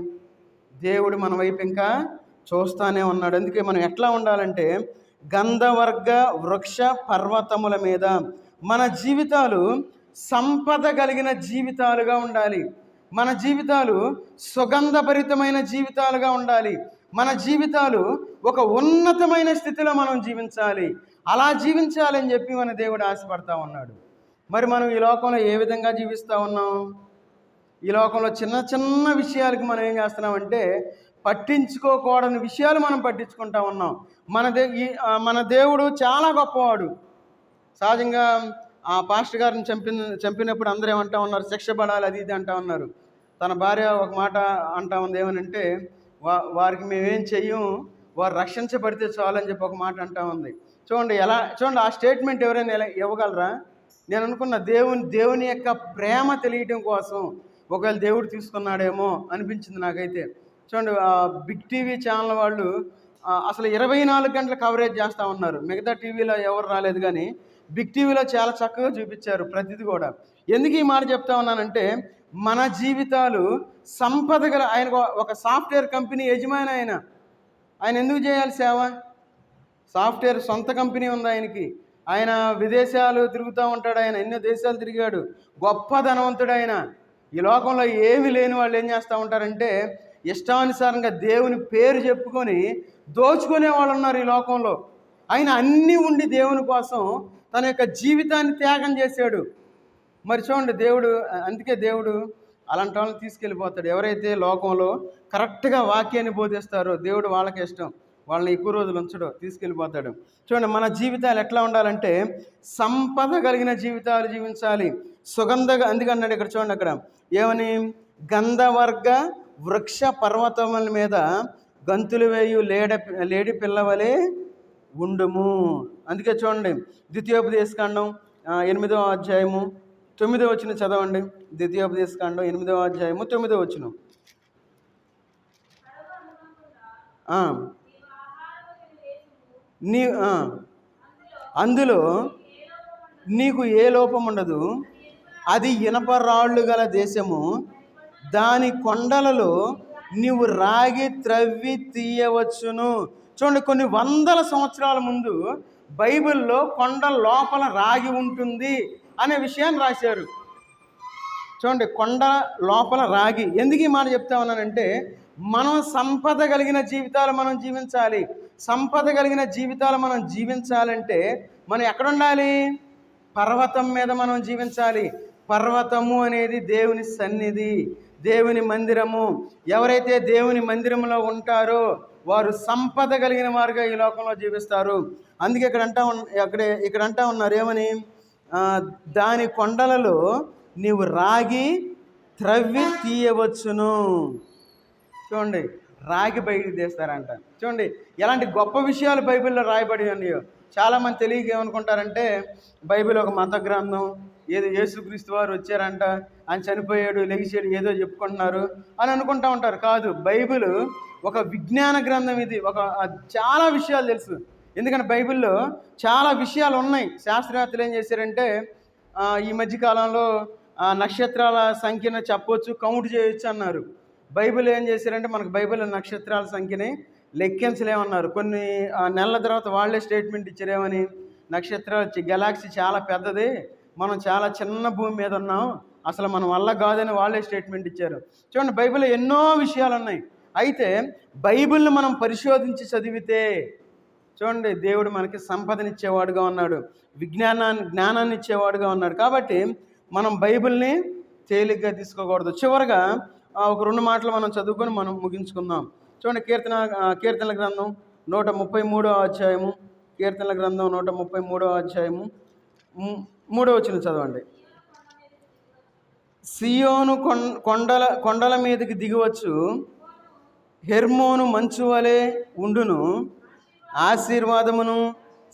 దేవుడు మన వైపు ఇంకా చూస్తానే ఉన్నాడు. అందుకే మనం ఎట్లా ఉండాలంటే గంధవర్గ వృక్ష పర్వతముల మీద మన జీవితాలు సంపద కలిగిన జీవితాలుగా ఉండాలి. మన జీవితాలు సుగంధభరితమైన జీవితాలుగా ఉండాలి. మన జీవితాలు ఒక ఉన్నతమైన స్థితిలో మనం జీవించాలి. అలా జీవించాలని చెప్పి మన దేవుడు ఆశపడతా ఉన్నాడు. మరి మనం ఈ లోకంలో ఏ విధంగా జీవిస్తూ ఉన్నాం? ఈ లోకంలో చిన్న చిన్న విషయాలకి మనం ఏం చేస్తున్నామంటే పట్టించుకోకూడని విషయాలు మనం పట్టించుకుంటా ఉన్నాం. మన దేవుడు చాలా గొప్పవాడు. సహజంగా ఆ పాస్టర్ గారిని చంపినప్పుడు అందరూ ఏమంటా ఉన్నారు? శిక్ష పడాలి, అది ఇది అంటా ఉన్నారు. తన భార్య ఒక మాట అంటా ఉంది, ఏమనంటే వారికి మేమేం చెయ్యం, వారు రక్షించబడితే చాలని చెప్పి ఒక మాట అంటా ఉంది. చూడండి ఆ స్టేట్మెంట్ ఎవరైనా ఇవ్వగలరా? నేను అనుకున్న దేవుని యొక్క ప్రేమ తెలియటం కోసం ఒకవేళ దేవుడు తీసుకున్నాడేమో అనిపించింది నాకైతే. చూడండి, బిగ్ టీవీ ఛానల్ వాళ్ళు అసలు 24 గంటల కవరేజ్ చేస్తూ ఉన్నారు. మిగతా టీవీలో ఎవరు రాలేదు, కానీ బిగ్ టీవీలో చాలా చక్కగా చూపించారు ప్రతిదీ కూడా. ఎందుకు ఈ మాట చెప్తా ఉన్నానంటే మన జీవితాలు సంపద గల ఆయన ఒక సాఫ్ట్వేర్ కంపెనీ యజమాని. ఆయన ఎందుకు చేయాలి సేవ? సాఫ్ట్వేర్ సొంత కంపెనీ ఉంది ఆయనకి. ఆయన విదేశాలు తిరుగుతూ ఉంటాడు. ఆయన ఎన్నో దేశాలు తిరిగాడు. గొప్ప ధనవంతుడు ఆయన. ఈ లోకంలో ఏమీ లేని వాళ్ళు ఏం చేస్తూ ఉంటారంటే ఇష్టానుసారంగా దేవుని పేరు చెప్పుకొని దోచుకునే వాళ్ళు ఉన్నారు ఈ లోకంలో. ఆయన అన్నీ ఉండి దేవుని కోసం తన యొక్క జీవితాన్ని త్యాగం చేశాడు. మరి చూడండి, అందుకే దేవుడు అలాంటి వాళ్ళని తీసుకెళ్ళిపోతాడు. ఎవరైతే లోకంలో కరెక్ట్గా వాక్యాన్ని బోధిస్తారో దేవుడు వాళ్ళకి ఇష్టం, వాళ్ళని ఎక్కువ రోజులు ఉంచడు, తీసుకెళ్ళిపోతాడు. చూడండి, మన జీవితాలు ఎట్లా ఉండాలంటే సంపద కలిగిన జీవితాలు జీవించాలి. అందుకే అన్నాడు ఇక్కడ. చూడండి, అక్కడ ఏమని? గంధవర్గ వృక్ష పర్వతముల మీద గంతులు వేయు లేడి పిల్లవలే ఉండుము. అందుకే చూడండి, ద్వితీయోపదేశకాండం 8వ అధ్యాయము 9వ వచనం చదవండి. ద్వితీయోపదేశకాండం 8వ అధ్యాయము 9వ వచనం. అందులో నీకు ఏ లోపం ఉండదు. అది ఇనప రాళ్ళు గల దేశము, దాని కొండలలో నీవు రాగి త్రవ్వి తీయవచ్చును. చూడండి, కొన్ని వందల సంవత్సరాల ముందు బైబిల్లో కొండ లోపల రాగి ఉంటుంది అనే విషయాన్ని రాశారు. చూడండి, కొండ లోపల రాగి. ఎందుకు ఈ మాట చెప్తా ఉన్నానంటే మనం సంపద కలిగిన జీవితాలు మనం జీవించాలి. సంపద కలిగిన జీవితాలు మనం జీవించాలంటే మనం ఎక్కడ ఉండాలి? పర్వతం మీద మనం జీవించాలి. పర్వతము అనేది దేవుని సన్నిధి, దేవుని మందిరము. ఎవరైతే దేవుని మందిరంలో ఉంటారో వారు సంపద కలిగిన వారుగా ఈ లోకంలో జీవిస్తారు. అందుకే ఇక్కడ అంటా ఉన్నారు ఏమని? దాని కొండలలో నీవు రాగి త్రవ్వి తీయవచ్చును. చూడండి, రాగి బయటికి తీస్తారంట. చూడండి, ఎలాంటి గొప్ప విషయాలు బైబిల్లో రాయబడి ఉన్నాయో. చాలామంది తెలియక ఏమనుకుంటారంటే బైబిల్ ఒక మత గ్రంథం, ఏదో యేసుక్రీస్తు వారు వచ్చారంట, ఆయన చనిపోయాడు, లెగిసాడు, ఏదో చెప్పుకుంటున్నారు అని అనుకుంటూ ఉంటారు. కాదు, బైబిల్ ఒక విజ్ఞాన గ్రంథం. ఇది చాలా విషయాలు తెలుసు. ఎందుకంటే బైబిల్లో చాలా విషయాలు ఉన్నాయి. శాస్త్రవేత్తలు ఏం చేశారంటే ఈ మధ్యకాలంలో నక్షత్రాల సంఖ్యను చెప్పవచ్చు, కౌంట్ చేయొచ్చు అన్నారు. బైబిల్ ఏం చేశారంటే మనకు బైబిల్ నక్షత్రాల సంఖ్యని లెక్కించలేమన్నారు. కొన్ని నెలల తర్వాత వాళ్ళే స్టేట్మెంట్ ఇచ్చారేమని, నక్షత్రాలు గెలాక్సీ చాలా పెద్దది, మనం చాలా చిన్న భూమి మీద ఉన్నాం, అసలు మన వల్ల కాదని వాళ్ళే స్టేట్మెంట్ ఇచ్చారు. చూడండి, బైబిల్లో ఎన్నో విషయాలు ఉన్నాయి. అయితే బైబిల్ని మనం పరిశోధించి చదివితే చూడండి, దేవుడు మనకి సంపదనిచ్చేవాడుగా ఉన్నాడు, జ్ఞానాన్ని ఇచ్చేవాడుగా ఉన్నాడు. కాబట్టి మనం బైబిల్ని తేలిగ్గా తీసుకోకూడదు. చివరగా ఒక 2 మాటలు మనం చదువుకొని మనం ముగించుకుందాం. చూడండి, కీర్తనల గ్రంథం 133వ అధ్యాయము. కీర్తనల గ్రంథం 133వ అధ్యాయము 3వ వచనం చదవండి. సియోను కొండల మీదకి దిగివచ్చు, హెర్మోను మంచు వలె ఉండును, ఆశీర్వాదమును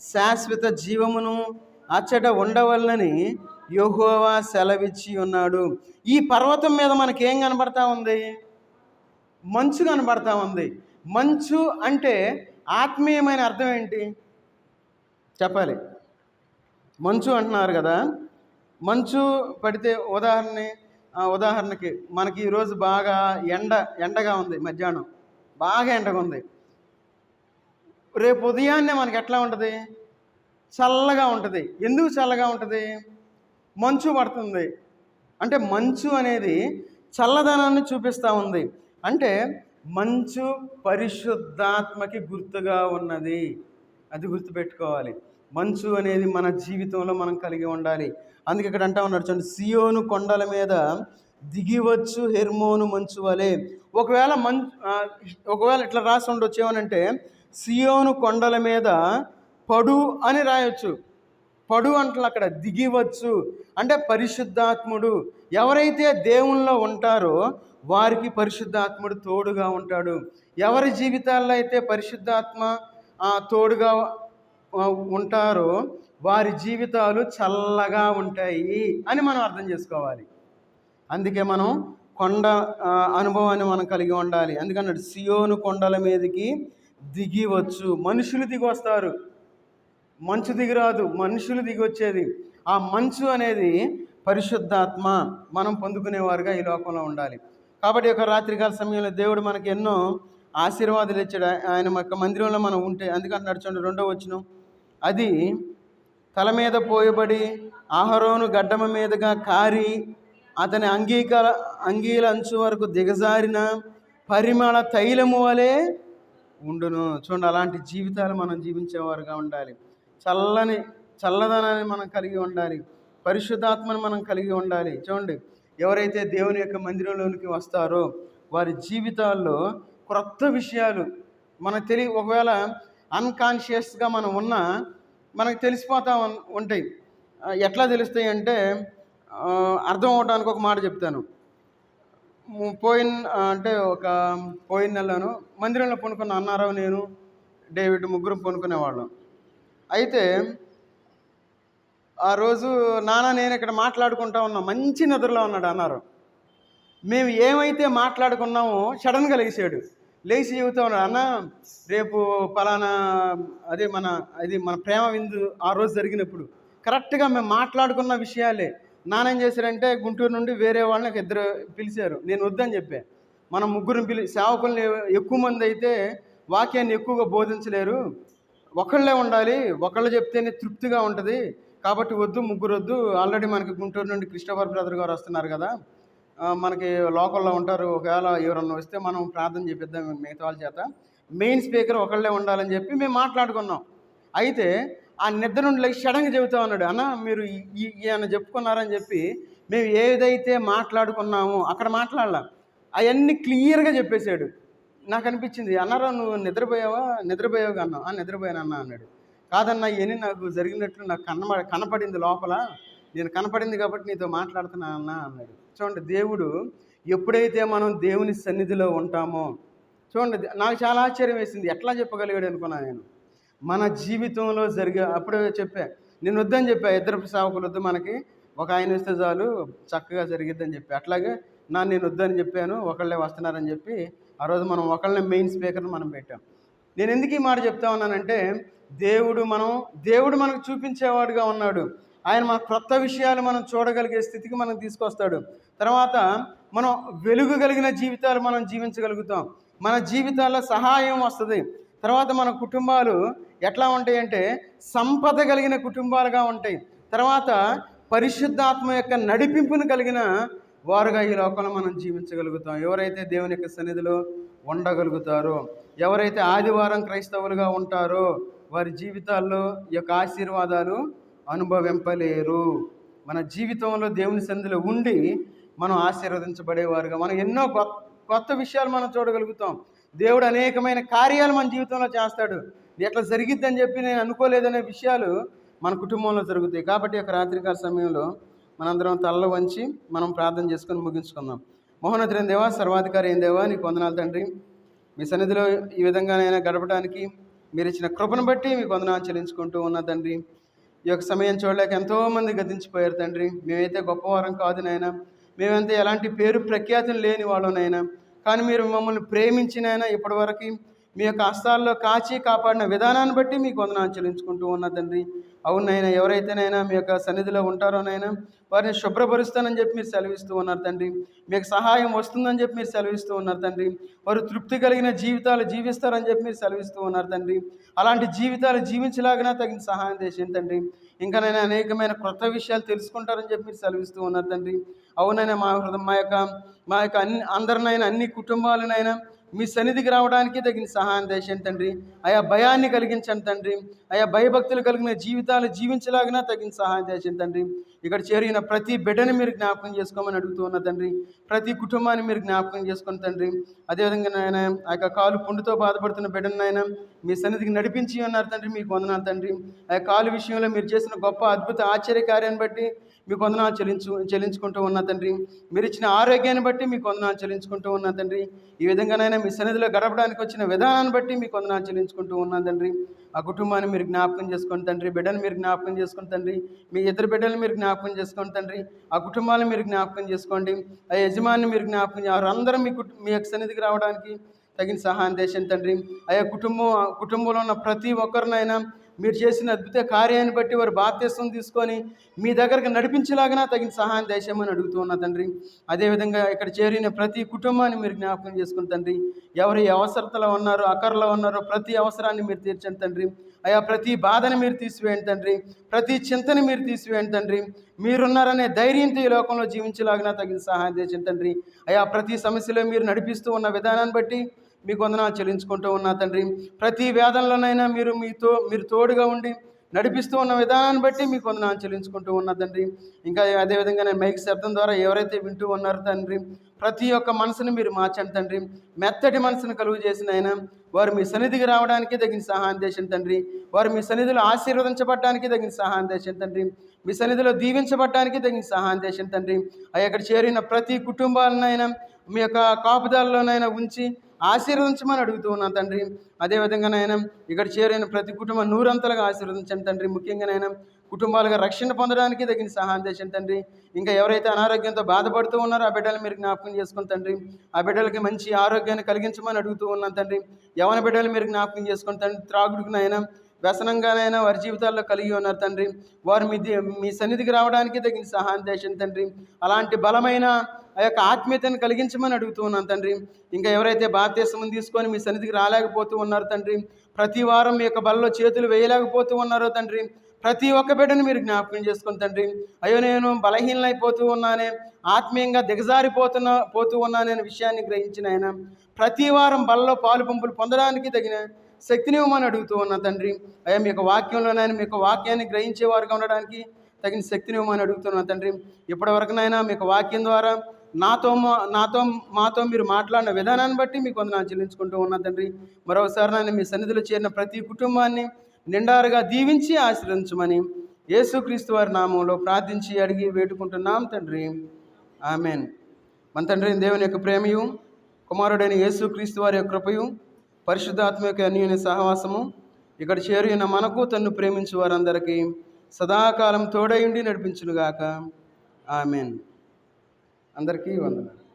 శాశ్వత జీవమును అచ్చట ఉండవలనని యెహోవా సెలవిచ్చి ఉన్నాడు. ఈ పర్వతం మీద మనకేం కనబడతా ఉంది? మంచు కనబడతా ఉంది. మంచు అంటే ఆత్మీయమైన అర్థం ఏంటి చెప్పాలి? మంచు అంటున్నారు కదా, మంచు పడితే ఉదాహరణకి మనకి ఈరోజు బాగా ఎండగా ఉంది, మధ్యాహ్నం బాగా ఎండగా ఉంది. రేపు ఉదయాన్నే మనకి ఎట్లా ఉంటుంది? చల్లగా ఉంటుంది. ఎందుకు చల్లగా ఉంటుంది? మంచు పడుతుంది. అంటే మంచు అనేది చల్లదనాన్ని చూపిస్తూ ఉంది. అంటే మంచు పరిశుద్ధాత్మకి గుర్తుగా ఉన్నది. అది గుర్తుపెట్టుకోవాలి. మంచు అనేది మన జీవితంలో మనం కలిగి ఉండాలి. అందుకే ఇక్కడ అంటా ఉన్నాడు చూడండి, సియోను కొండల మీద దిగివచ్చు హెర్మోను మంచు వలె. ఒకవేళ ఇట్లా రాసి ఉండొచ్చు ఏమనంటే, సియోను కొండల మీద పడు అని రాయొచ్చు. పడు అంటే అక్కడ దిగివచ్చు అంటే పరిశుద్ధాత్ముడు. ఎవరైతే దేవునిలో ఉంటారో వారికి పరిశుద్ధాత్ముడు తోడుగా ఉంటాడు. ఎవరి జీవితాల్లో అయితే పరిశుద్ధాత్మ తోడుగా ఉంటారో వారి జీవితాలు చల్లగా ఉంటాయి అని మనం అర్థం చేసుకోవాలి. అందుకే మనం కొండ అనుభవాన్ని మనం కలిగి ఉండాలి. అందుకన్నాడు సియోను కొండల మీదకి దిగివచ్చు. మనుషులు దిగి వస్తారు, మంచు దిగిరాదు, మనుషులు దిగి వచ్చేది. ఆ మంచు అనేది పరిశుద్ధాత్మ మనం పొందుకునేవారుగా ఈ లోకంలో ఉండాలి. కాబట్టి ఒక రాత్రికాల సమయంలో దేవుడు మనకి ఎన్నో ఆశీర్వాదాలు ఇచ్చాడు. ఆయన యొక్క మందిరంలో మనం ఉంటే. అందుకంటే నడుచుండి 2వ వచనం, అది తల మీద పోయబడి అహరోను గడ్డమ మీదుగా కారి అతని అంగీల అంచు వరకు దిగజారిన పరిమళ తైలము వలె ఉండును. చూడండి, అలాంటి జీవితాలు మనం జీవించేవారుగా ఉండాలి. చల్లదనాన్ని మనం కలిగి ఉండాలి. పరిశుద్ధాత్మను మనం కలిగి ఉండాలి. చూడండి, ఎవరైతే దేవుని యొక్క మందిరంలోనికి వస్తారో వారి జీవితాల్లో క్రొత్త విషయాలు మనకు ఒకవేళ అన్కాన్షియస్గా మనం ఉన్నా మనకు తెలిసిపోతూ ఉంటాయి. ఎట్లా తెలుస్తాయి అంటే, అర్థం అవడానికి ఒక మాట చెప్తాను. పోయిన నెలను మందిరంలో పనుకున్న అన్నారావు, నేను, డేవిడ్ ముగ్గురు పనుకునేవాళ్ళం. అయితే ఆ రోజు నేను ఇక్కడ మాట్లాడుకుంటా ఉన్నాం, మంచి నిద్రలో ఉన్నాడు అన్నారు. మేము ఏమైతే మాట్లాడుకున్నామో సడన్గా లేచి చెబుతూ ఉన్నాడు, అన్న రేపు పలానా మన ప్రేమ విందు ఆ రోజు జరిగినప్పుడు కరెక్ట్గా మేము మాట్లాడుకున్న విషయాలే. నానేం చేశారంటే గుంటూరు నుండి వేరే వాళ్ళని 2 పిలిచారు. నేను వద్దని చెప్పా. మనం ముగ్గురిని సేవకుల్ని ఎక్కువ మంది అయితే వాక్యాన్ని ఎక్కువగా బోధించలేరు, ఒకళ్ళే ఉండాలి, ఒకళ్ళు చెప్తేనే తృప్తిగా ఉంటుంది, కాబట్టి ముగ్గురు వద్దు. ఆల్రెడీ మనకి గుంటూరు నుండి క్రిస్టోఫర్ బ్రదర్ గారు వస్తున్నారు కదా, మనకి లోకల్లో ఉంటారు, ఒకవేళ ఎవరన్నా వస్తే మనం ప్రార్థన చేపిద్దాం మిగతా వాళ్ళ చేత, మెయిన్ స్పీకర్ ఒకళ్ళే ఉండాలని చెప్పి మేము మాట్లాడుకున్నాం. అయితే ఆ నిద్ర నుండి లేచి సడన్గా చెబుతా ఉన్నాడు, అన్న మీరు ఈయన చెప్పుకున్నారని చెప్పి మేము ఏదైతే మాట్లాడుకున్నామో అక్కడ మాట్లాడాల అవన్నీ క్లియర్గా చెప్పేశాడు. నాకు అనిపించింది, అన్నారా నువ్వు నిద్రపోయావు అన్నా. నిద్రపోయానన్నా అన్నాడు. కాదన్నా, ఇవన్నీ నాకు జరిగినట్లు నాకు కనపడింది లోపల, నేను కనపడింది కాబట్టి నీతో మాట్లాడుతున్నా అన్నా అన్నాడు. చూడండి, దేవుడు ఎప్పుడైతే మనం దేవుని సన్నిధిలో ఉంటామో, చూడండి, నాకు చాలా ఆశ్చర్యం వేసింది. ఎట్లా చెప్పగలిగాడు అనుకున్నా నేను. మన జీవితంలో అప్పుడే నేను వద్దని చెప్పా, 2 సేవకులు వద్దు మనకి, ఒక ఆయన వస్తే చాలు చక్కగా జరిగిద్దని చెప్పి. అట్లాగే నేను వద్దని చెప్పాను, ఒకళ్ళే వస్తున్నారని చెప్పి ఆ రోజు మనం ఒకళ్ళని మెయిన్ స్పీకర్ని మనం పెట్టాం. నేను ఎందుకు ఈ మాట చెప్తా ఉన్నానంటే, దేవుడు మనకు చూపించేవాడుగా ఉన్నాడు. ఆయన మన క్రొత్త విషయాలు మనం చూడగలిగే స్థితికి మనం తీసుకొస్తాడు. తర్వాత మనం వెలుగు కలిగిన జీవితాలు మనం జీవించగలుగుతాం. మన జీవితాల్లో సహాయం వస్తుంది. తర్వాత మన కుటుంబాలు ఎట్లా ఉంటాయంటే సంపద కలిగిన కుటుంబాలుగా ఉంటాయి. తర్వాత పరిశుద్ధాత్మ యొక్క నడిపింపును కలిగిన వారుగా ఈ లోకంలో మనం జీవించగలుగుతాం. ఎవరైతే దేవుని యొక్క సన్నిధిలో ఉండగలుగుతారో, ఎవరైతే ఆదివారం క్రైస్తవులుగా ఉంటారో వారి జీవితాల్లో ఈ యొక్క ఆశీర్వాదాలు అనుభవింపలేరు. మన జీవితంలో దేవుని సన్నిధిలో ఉండి మనం ఆశీర్వదించబడేవారుగా మనం ఎన్నో కొత్త విషయాలు మనం చూడగలుగుతాం. దేవుడు అనేకమైన కార్యాలు మన జీవితంలో చేస్తాడు. ఎట్లా జరిగిద్దని చెప్పి నేను అనుకోలేదనే విషయాలు మన కుటుంబంలో జరుగుతాయి. కాబట్టి ఒక రాత్రికాల సమయంలో మనందరం తలలు వంచి మనం ప్రార్థన చేసుకొని ముగించుకుందాం. మహోన్నతుడైన దేవా, సర్వాధికారి అయిన దేవా, నీకు వందనాలు తండ్రి. మీ సన్నిధిలో ఈ విధంగానైనా గడపడానికి మీరు ఇచ్చిన కృపను బట్టి మీకు వందనాలు చెల్లించుకుంటూ ఉన్న తండ్రి. ఈ యొక్క సమయం చూడలేక ఎంతోమంది గతించిపోయారు తండ్రి. మేమైతే గొప్పవారం కాదు నాయనా, మేమైతే ఎలాంటి పేరు ప్రఖ్యాతులు లేని వాళ్ళనైనా, కానీ మీరు మమ్మల్ని ప్రేమించినైనా ఇప్పటివరకు మీ యొక్క హస్తాల్లో కాచి కాపాడిన విధానాన్ని బట్టి మీకు వందనాలు చెల్లించుకుంటూ ఉన్న తండ్రి. అవునైనా ఎవరైతేనైనా మీ యొక్క సన్నిధిలో ఉంటారోనైనా వారిని శుభ్రపరుస్తానని చెప్పి మీరు సెలవిస్తూ ఉన్నారు తండ్రి. మీకు సహాయం వస్తుందని చెప్పి మీరు సెలవిస్తూ ఉన్నారు తండ్రి. వారు తృప్తి కలిగిన జీవితాలు జీవిస్తారని చెప్పి మీరు సెలవిస్తూ ఉన్నారు తండ్రి. అలాంటి జీవితాలు జీవించలాగినా తగిన సహాయం చేసేయండి తండ్రి. ఇంకా నేను అనేకమైన కొత్త విషయాలు తెలుసుకుంటారని చెప్పి మీరు సెలవిస్తూ ఉన్నారు తండ్రి. అవునైనా మా యొక్క అందరినైనా అన్ని కుటుంబాలనైనా మీ సన్నిధికి రావడానికి తగిన సహాయం చేయండి తండ్రి. ఆయా భయాన్ని కలిగించండి తండ్రి. ఆయా భయభక్తులు కలిగిన జీవితాలు జీవించలాగినా తగిన సహాయం చేయండి తండ్రి. ఇక్కడ చేరిన ప్రతి బిడ్డని మీరు జ్ఞాపకం చేసుకోమని అడుగుతూ ఉన్న తండ్రి. ప్రతి కుటుంబాన్ని మీరు జ్ఞాపకం చేసుకుని తండ్రి. అదేవిధంగా నాయన ఆ యొక్క కాలు పుండుతో బాధపడుతున్న బిడ్డను నాయన మీ సన్నిధికి నడిపించి ఉన్నారు తండ్రి. మీకు వందనాలు తండ్రి. ఆ కాలు విషయంలో మీరు చేసిన గొప్ప అద్భుత ఆశ్చర్య కార్యాన్ని బట్టి మీకు వందనాలు చెల్లించుకుంటూ ఉన్నా తండ్రి. మీరు ఇచ్చిన ఆరోగ్యాన్ని బట్టి మీకు వందనాలు చెల్లించుకుంటూ ఉన్నా తండ్రి. ఈ విధంగానైనా మీ సన్నిధిలో గడపడానికి వచ్చిన విధానాన్ని బట్టి మీకు వందనాలు చెల్లించుకుంటూ ఉన్నా తండ్రి. ఆ కుటుంబాన్ని మీరు జ్ఞాపకం చేసుకోండి తండ్రి. బిడ్డను మీరు జ్ఞాపకం చేసుకోండి తండ్రి. మీ ఇద్దరు బిడ్డలు మీరు జ్ఞాపకం చేసుకోండి తండ్రి. ఆ కుటుంబాలను మీరు జ్ఞాపకం చేసుకోండి. ఆ యజమాని మీరు జ్ఞాపకం వారందరూ మీ యొక్క సన్నిధికి రావడానికి తగిన సహాయం చేయండి తండ్రి. ఆయా కుటుంబంలో ఉన్న ప్రతి ఒక్కరినైనా మీరు చేసిన అద్భుత కార్యాన్ని బట్టి వారు బాప్తిస్వం తీసుకొని మీ దగ్గరకు నడిపించేలాగా తగిన సహాయం చేసామని అడుగుతూ ఉన్నా తండ్రి. అదేవిధంగా ఇక్కడ చేరిన ప్రతి కుటుంబాన్ని మీరు జ్ఞాపకం చేసుకుని తండ్రి. ఎవరు అవసరతలో ఉన్నారో అక్కర్లో ఉన్నారో ప్రతి అవసరాన్ని మీరు తీర్చండి తండ్రి. అయా ప్రతి బాధని మీరు తీసివేయండి తండ్రి. ప్రతి చింతని మీరు తీసివేయండి తండ్రి. మీరున్నారనే ధైర్యంతో ఈ లోకంలో జీవించేలాగా తగిన సహాయం చేయండి తండ్రి. అయా ప్రతి సమస్యలో మీరు నడిపిస్తూ ఉన్న విధానాన్ని బట్టి మీకు వందనాలు చెల్లించుకుంటూ ఉన్నా తండ్రి. ప్రతి వేదనలోనైనా మీరు తోడుగా ఉండి నడిపిస్తూ ఉన్న విధానాన్ని బట్టి మీకు వందనాలు చెల్లించుకుంటూ ఉన్నా తండ్రి. ఇంకా అదేవిధంగా నేను మైక్ శబ్దం ద్వారా ఎవరైతే వింటూ ఉన్నారో తండ్రి, ప్రతి ఒక్క మనసును మీరు మార్చండి తండ్రి. మెత్తటి మనసును కలుగు చేసిన ఆయన వారు మీ సన్నిధికి రావడానికి తగిన సహాయం చేయండి తండ్రి. వారు మీ సన్నిధిలో ఆశీర్వదించబడడానికి తగిన సహాయం చేయండి తండ్రి. మీ సన్నిధిలో దీవించబడడానికి తగిన సహాయం చేయండి తండ్రి. అక్కడ చేరిన ప్రతి కుటుంబాలనైనా మీ యొక్క కాపుదాల్లోనైనా ఉంచి ఆశీర్వదించమని అడుగుతూ ఉన్నాను తండ్రి. అదేవిధంగానైనా ఇక్కడ చేరిన ప్రతి కుటుంబం నూరంతలుగా ఆశీర్వదించండి తండ్రి. ముఖ్యంగానైనా కుటుంబాలుగా రక్షణ పొందడానికి తగిన సహాయం చేయండి తండ్రి. ఇంకా ఎవరైతే అనారోగ్యంతో బాధపడుతూ ఉన్నారో ఆ బిడ్డలు మీరు జ్ఞాపకం చేసుకుని తండ్రి. ఆ బిడ్డలకి మంచి ఆరోగ్యాన్ని కలిగించమని అడుగుతూ ఉన్నాను తండ్రి. యవన బిడ్డలు మీరు జ్ఞాపకం చేసుకుని తండ్రి. త్రాగుడుకునైనా వ్యసనంగానైనా వారి జీవితాల్లో కలిగి ఉన్నారు తండ్రి. వారు మీ సన్నిధికి రావడానికి తగిన సహాయం చేయండి తండ్రి. అలాంటి బలమైన ఆ యొక్క ఆత్మీయతను కలిగించమని అడుగుతూ ఉన్నాను తండ్రి. ఇంకా ఎవరైతే బాప్తిస్మం తీసుకొని మీ సన్నిధికి రాలేకపోతూ ఉన్నారు తండ్రి, ప్రతి వారం మీ యొక్క బలలో చేతులు వేయలేకపోతూ ఉన్నారో తండ్రి, ప్రతి ఒక్క బిడ్డను మీరు జ్ఞాపకం చేసుకుని తండ్రి. అయ్యో నేను బలహీనైపోతూ ఉన్నానే, ఆత్మీయంగా పోతూ ఉన్నాననే విషయాన్ని గ్రహించిన ఆయన ప్రతి వారం బలలో పాలు పంపులు పొందడానికి తగిన శక్తిని ఇవ్వమని అడుగుతూ ఉన్నా తండ్రి. అయ్యా మీ యొక్క వాక్యంలోనైనా మీ యొక్క వాక్యాన్ని గ్రహించేవారుగా ఉండడానికి తగిన శక్తిని ఇవ్వమని అడుగుతున్నా తండ్రి. ఇప్పటివరకునైనా మీ యొక్క వాక్యం ద్వారా మాతో మీరు మాట్లాడిన విధానాన్ని బట్టి మీకు వందనాలు చెల్లించుకుంటూ ఉన్నా తండ్రి. మరోసారి నేను మీ సన్నిధిలో చేరిన ప్రతి కుటుంబాన్ని నిండారుగా దీవించి ఆశీర్వదించమని యేసుక్రీస్తు వారి నామంలో ప్రార్థించి అడిగి వేడుకుంటున్నాం తండ్రి. ఆమెన్. మన తండ్రి దేవుని యొక్క ప్రేమయు, కుమారుడైన యేసుక్రీస్తు వారి యొక్క కృపయు, పరిశుద్ధాత్మ యొక్క అన్యోన్య సహవాసము ఇక్కడ చేరిన మనకు తన్ను ప్రేమించు వారందరికీ సదాకాలం తోడయుండి నడిపించునుగాక. ఆమెన్. అందరికీ వందనాలు.